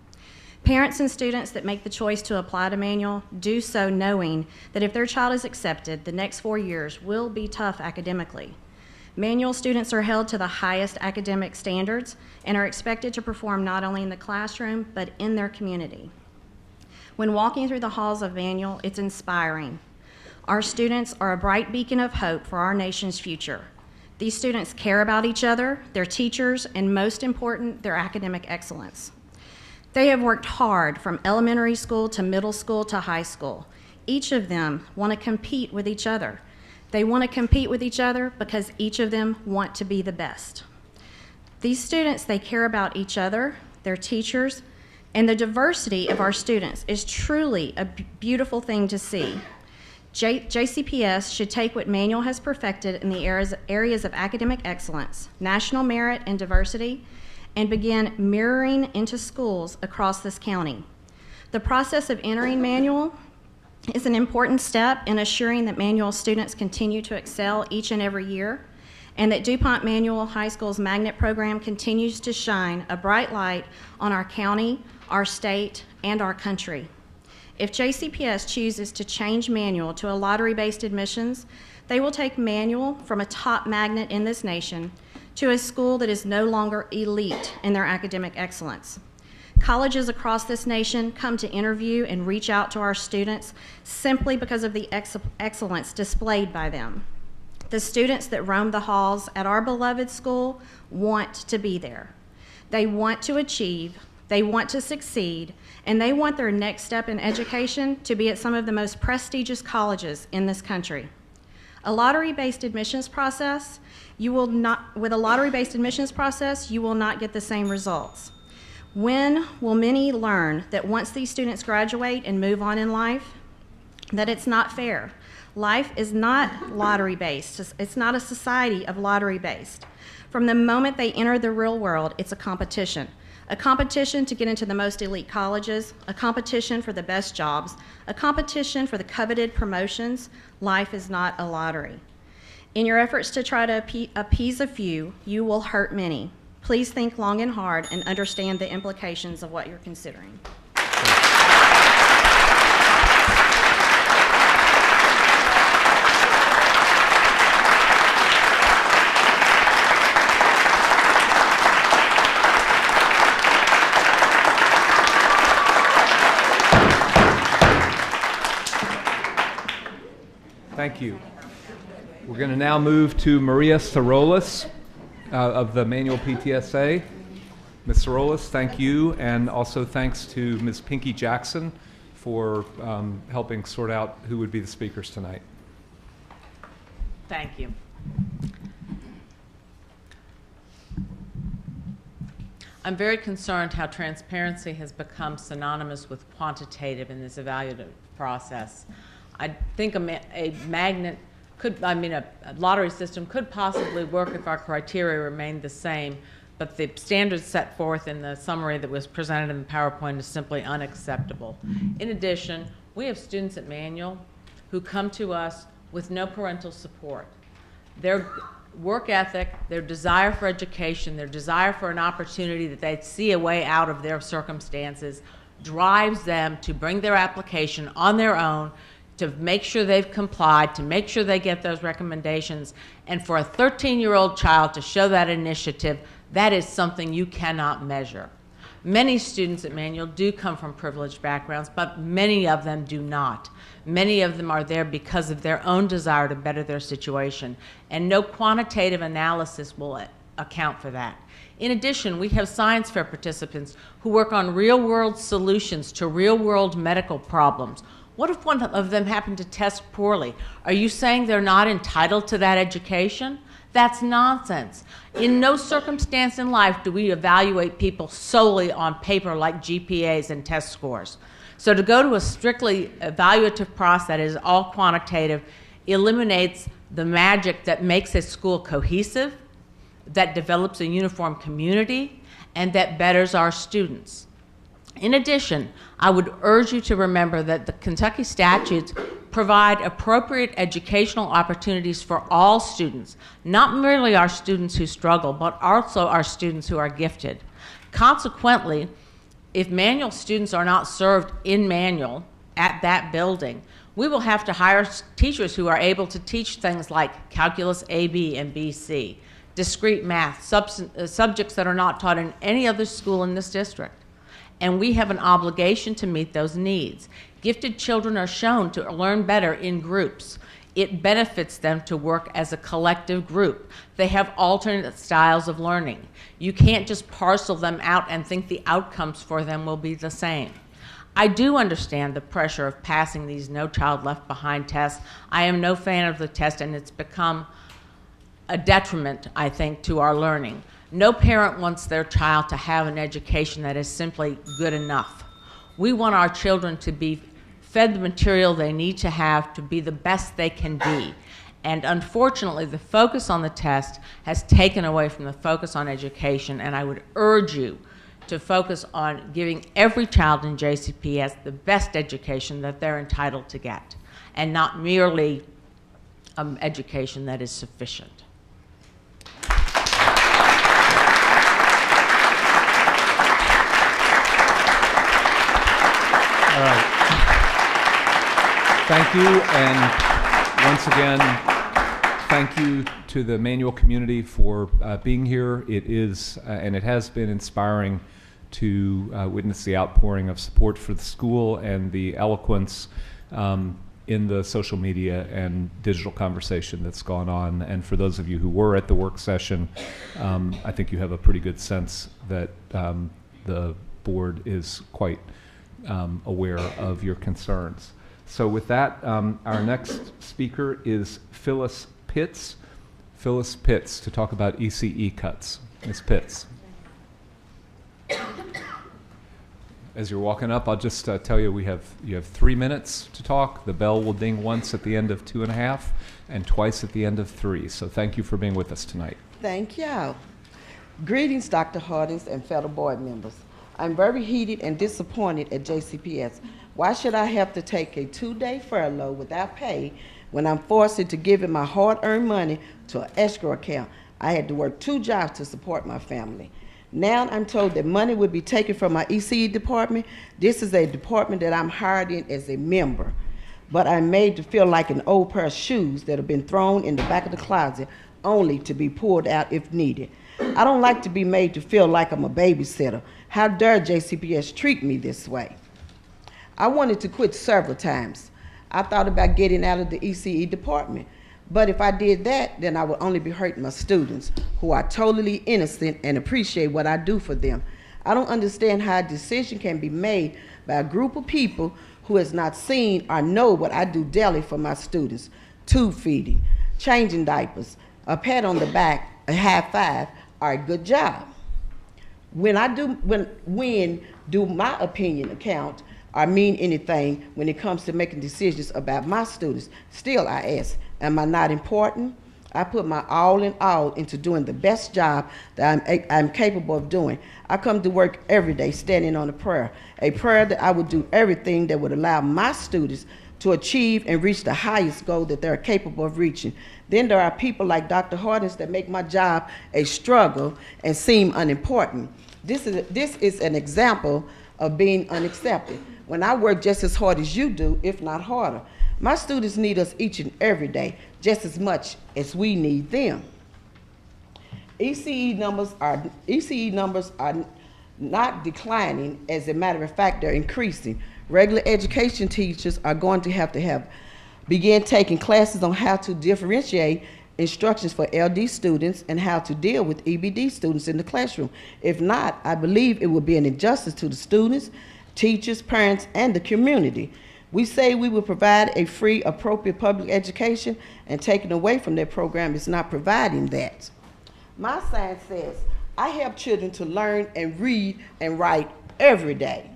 Parents and students that make the choice to apply to Manual do so knowing that if their child is accepted, the next 4 years will be tough academically. Manual students are held to the highest academic standards and are expected to perform not only in the classroom, but in their community. When walking through the halls of Manual, it's inspiring. Our students are a bright beacon of hope for our nation's future. These students care about each other, their teachers, and most important, their academic excellence. They have worked hard from elementary school to middle school to high school. Each of them want to compete with each other. They want to compete with each other because each of them want to be the best. These students, they care about each other, their teachers, and the diversity of our students is truly a beautiful thing to see. JCPS should take what Manual has perfected in the areas of academic excellence, national merit, and diversity, and begin mirroring into schools across this county. The process of entering Manual is an important step in assuring that Manual students continue to excel each and every year, and that DuPont Manual High School's magnet program continues to shine a bright light on our county, our state, and our country. If JCPS chooses to change Manual to a lottery-based admissions, they will take Manual from a top magnet in this nation to a school that is no longer elite in their academic excellence. Colleges across this nation come to interview and reach out to our students simply because of the excellence displayed by them. The students that roam the halls at our beloved school want to be there. They want to achieve, they want to succeed, and they want their next step in education to be at some of the most prestigious colleges in this country. A lottery-based admissions process, with a lottery-based admissions process, you will not get the same results. When will many learn that once these students graduate and move on in life, that it's not fair? Life is not lottery-based. It's not a society of lottery-based. From the moment they enter the real world, it's a competition to get into the most elite colleges, a competition for the best jobs, a competition for the coveted promotions. Life is not a lottery. In your efforts to try to appease a few, you will hurt many. Please think long and hard and understand the implications of what you're considering. Thank you. We're going to now move to Maria Sarolis of the Manual PTSA. Ms. Sarolis, thank you, and also thanks to Ms. Pinky Jackson for helping sort out who would be the speakers tonight. Thank you. I'm very concerned how transparency has become synonymous with quantitative in this evaluative process. I think a magnet a lottery system could possibly work if our criteria remained the same, but the standards set forth in the summary that was presented in the PowerPoint is simply unacceptable. In addition, we have students at Manual who come to us with no parental support. Their work ethic, their desire for education, their desire for an opportunity that they see a way out of their circumstances drives them to bring their application on their own, to make sure they've complied, to make sure they get those recommendations. And for a 13-year-old child to show that initiative, that is something you cannot measure. Many students at Manual do come from privileged backgrounds, but many of them do not. Many of them are there because of their own desire to better their situation, and no quantitative analysis will account for that. In addition, we have science fair participants who work on real-world solutions to real-world medical problems. What if one of them happened to test poorly? Are you saying they're not entitled to that education? That's nonsense. In no circumstance in life do we evaluate people solely on paper like GPAs and test scores. So to go to a strictly evaluative process that is all quantitative eliminates the magic that makes a school cohesive, that develops a uniform community, and that betters our students. In addition, I would urge you to remember that the Kentucky statutes provide appropriate educational opportunities for all students, not merely our students who struggle, but also our students who are gifted. Consequently, if manual students are not served in manual at that building, we will have to hire teachers who are able to teach things like calculus AB and BC, discrete math, subjects that are not taught in any other school in this district. And we have an obligation to meet those needs. Gifted children are shown to learn better in groups. It benefits them to work as a collective group. They have alternate styles of learning. You can't just parcel them out and think the outcomes for them will be the same. I do understand the pressure of passing these No Child Left Behind tests. I am no fan of the test, and it's become a detriment, I think, to our learning. No parent wants their child to have an education that is simply good enough. We want our children to be fed the material they need to have to be the best they can be. And unfortunately, the focus on the test has taken away from the focus on education, and I would urge you to focus on giving every child in JCPS the best education that they're entitled to get, and not merely education that is sufficient. All right. Thank you, and once again, thank you to the Manual community for being here. It is, and it has been inspiring to witness the outpouring of support for the school and the eloquence in the social media and digital conversation that's gone on. And for those of you who were at the work session, I think you have a pretty good sense that the board is quite aware of your concerns. So with that, our next speaker is Phyllis Pitts. Phyllis Pitts to talk about ECE cuts. Ms. Pitts. As you're walking up, I'll just tell you you have 3 minutes to talk. The bell will ding once at the end of 2.5 and twice at the end of 3. So thank you for being with us tonight. Thank you. Greetings, Dr. Hardings and fellow board members. I'm very heated and disappointed at JCPS. Why should I have to take a 2-day furlough without pay when I'm forced into giving my hard-earned money to an escrow account? I had to work 2 jobs to support my family. Now I'm told that money would be taken from my ECE department. This is a department that I'm hired in as a member, but I'm made to feel like an old pair of shoes that have been thrown in the back of the closet only to be pulled out if needed. I don't like to be made to feel like I'm a babysitter. How dare JCPS treat me this way? I wanted to quit several times. I thought about getting out of the ECE department. But if I did that, then I would only be hurting my students, who are totally innocent and appreciate what I do for them. I don't understand how a decision can be made by a group of people who has not seen or know what I do daily for my students. Tube feeding, changing diapers, a pat on the back, a high five, or a good job. When do my opinion count or mean anything when it comes to making decisions about my students? Still, I ask, am I not important? I put my all in all into doing the best job that I'm capable of doing. I come to work every day standing on a prayer that I would do everything that would allow my students to achieve and reach the highest goal that they're capable of reaching. Then there are people like Dr. Hardings that make my job a struggle and seem unimportant. This is an example of being unaccepted. When I work just as hard as you do, if not harder. My students need us each and every day, just as much as we need them. ECE numbers are not declining. As a matter of fact, they're increasing. Regular education teachers are going to have begin taking classes on how to differentiate instructions for LD students and how to deal with EBD students in the classroom. If not, I believe it would be an injustice to the students, teachers, parents, and the community. We say we will provide a free, appropriate public education, and taking away from their program is not providing that. My sign says, I help children to learn and read and write every day.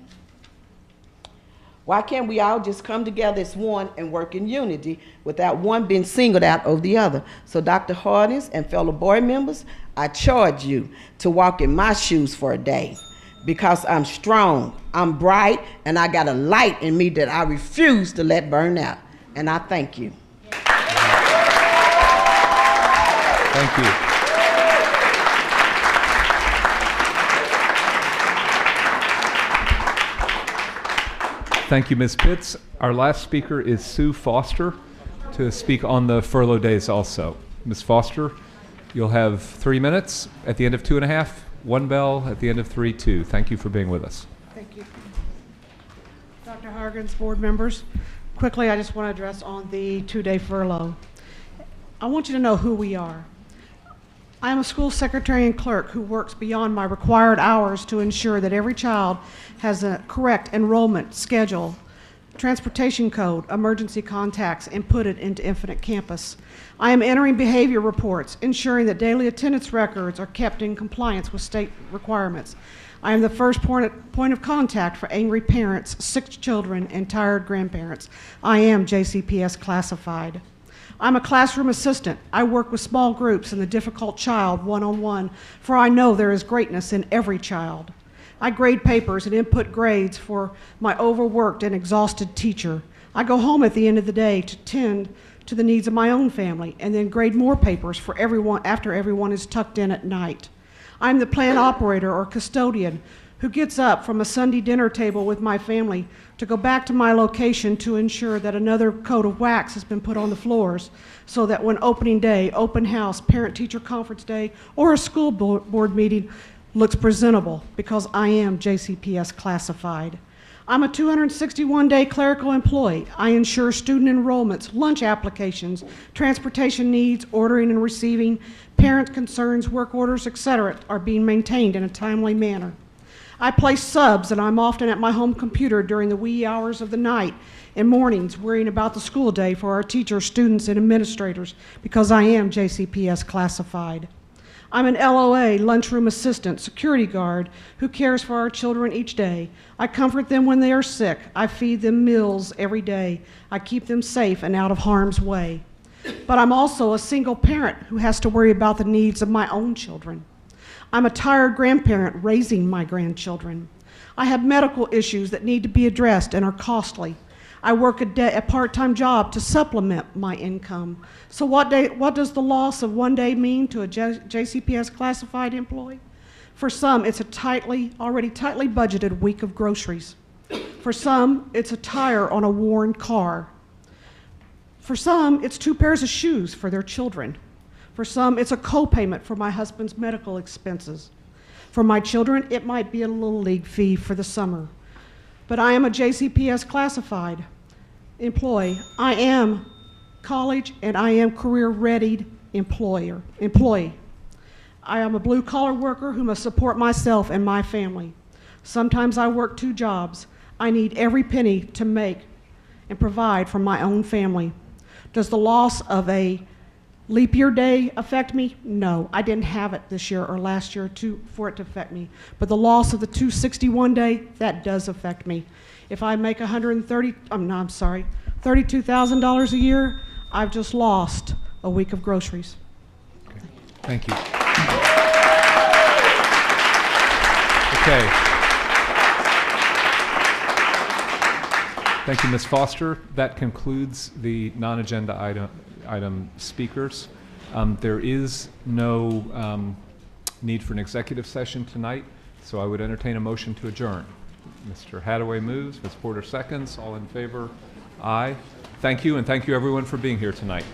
Why can't we all just come together as one and work in unity without one being singled out over the other? So Dr. Hardings and fellow board members, I charge you to walk in my shoes for a day, because I'm strong, I'm bright, and I got a light in me that I refuse to let burn out. And I thank you. Thank you. Thank you, Ms. Pitts. Our last speaker is Sue Foster to speak on the furlough days also. Ms. Foster, you'll have 3 minutes at the end of 2.5, 1 bell at the end of 3, 2. Thank you for being with us. Thank you. Dr. Hargens, board members, quickly I just want to address on the 2-day furlough. I want you to know who we are. I am a school secretary and clerk who works beyond my required hours to ensure that every child has a correct enrollment schedule, transportation code, emergency contacts, and put it into Infinite Campus. I am entering behavior reports, ensuring that daily attendance records are kept in compliance with state requirements. I am the first point of contact for angry parents, sick children, and tired grandparents. I am JCPS classified. I'm a classroom assistant. I work with small groups and the difficult child one-on-one, for I know there is greatness in every child. I grade papers and input grades for my overworked and exhausted teacher. I go home at the end of the day to tend to the needs of my own family and then grade more papers for everyone after everyone is tucked in at night. I'm the plant operator or custodian who gets up from a Sunday dinner table with my family to go back to my location to ensure that another coat of wax has been put on the floors so that when opening day, open house, parent-teacher conference day, or a school board meeting looks presentable, because I am JCPS classified. I'm a 261-day clerical employee. I ensure student enrollments, lunch applications, transportation needs, ordering and receiving, parent concerns, work orders, etc. are being maintained in a timely manner. I place subs, and I'm often at my home computer during the wee hours of the night and mornings worrying about the school day for our teachers, students, and administrators, because I am JCPS classified. I'm an LOA, lunchroom assistant, security guard, who cares for our children each day. I comfort them when they are sick. I feed them meals every day. I keep them safe and out of harm's way. But I'm also a single parent who has to worry about the needs of my own children. I'm a tired grandparent raising my grandchildren. I have medical issues that need to be addressed and are costly. I work a part-time job to supplement my income. So what does the loss of 1 day mean to a JCPS classified employee? For some, it's a already tightly budgeted week of groceries. For some, it's a tire on a worn car. For some, it's 2 pairs of shoes for their children. For some, it's a co-payment for my husband's medical expenses. For my children, it might be a little league fee for the summer. But I am a JCPS classified employee. I am college and I am career-readied employee. I am a blue-collar worker who must support myself and my family. Sometimes I work 2 jobs. I need every penny to make and provide for my own family. Does the loss of a leap year day affect me? No, I didn't have it this year or last year for it to affect me. But the loss of the 261 day, that does affect me. If I make $32,000 a year, I've just lost a week of groceries. Okay. Thank you. Okay. Thank you, Ms. Foster. That concludes the non-agenda item speakers. There is no need for an executive session tonight, so I would entertain a motion to adjourn. Mr. Hadaway moves, Ms. Porter seconds. All in favor? Aye. Thank you, and thank you everyone for being here tonight.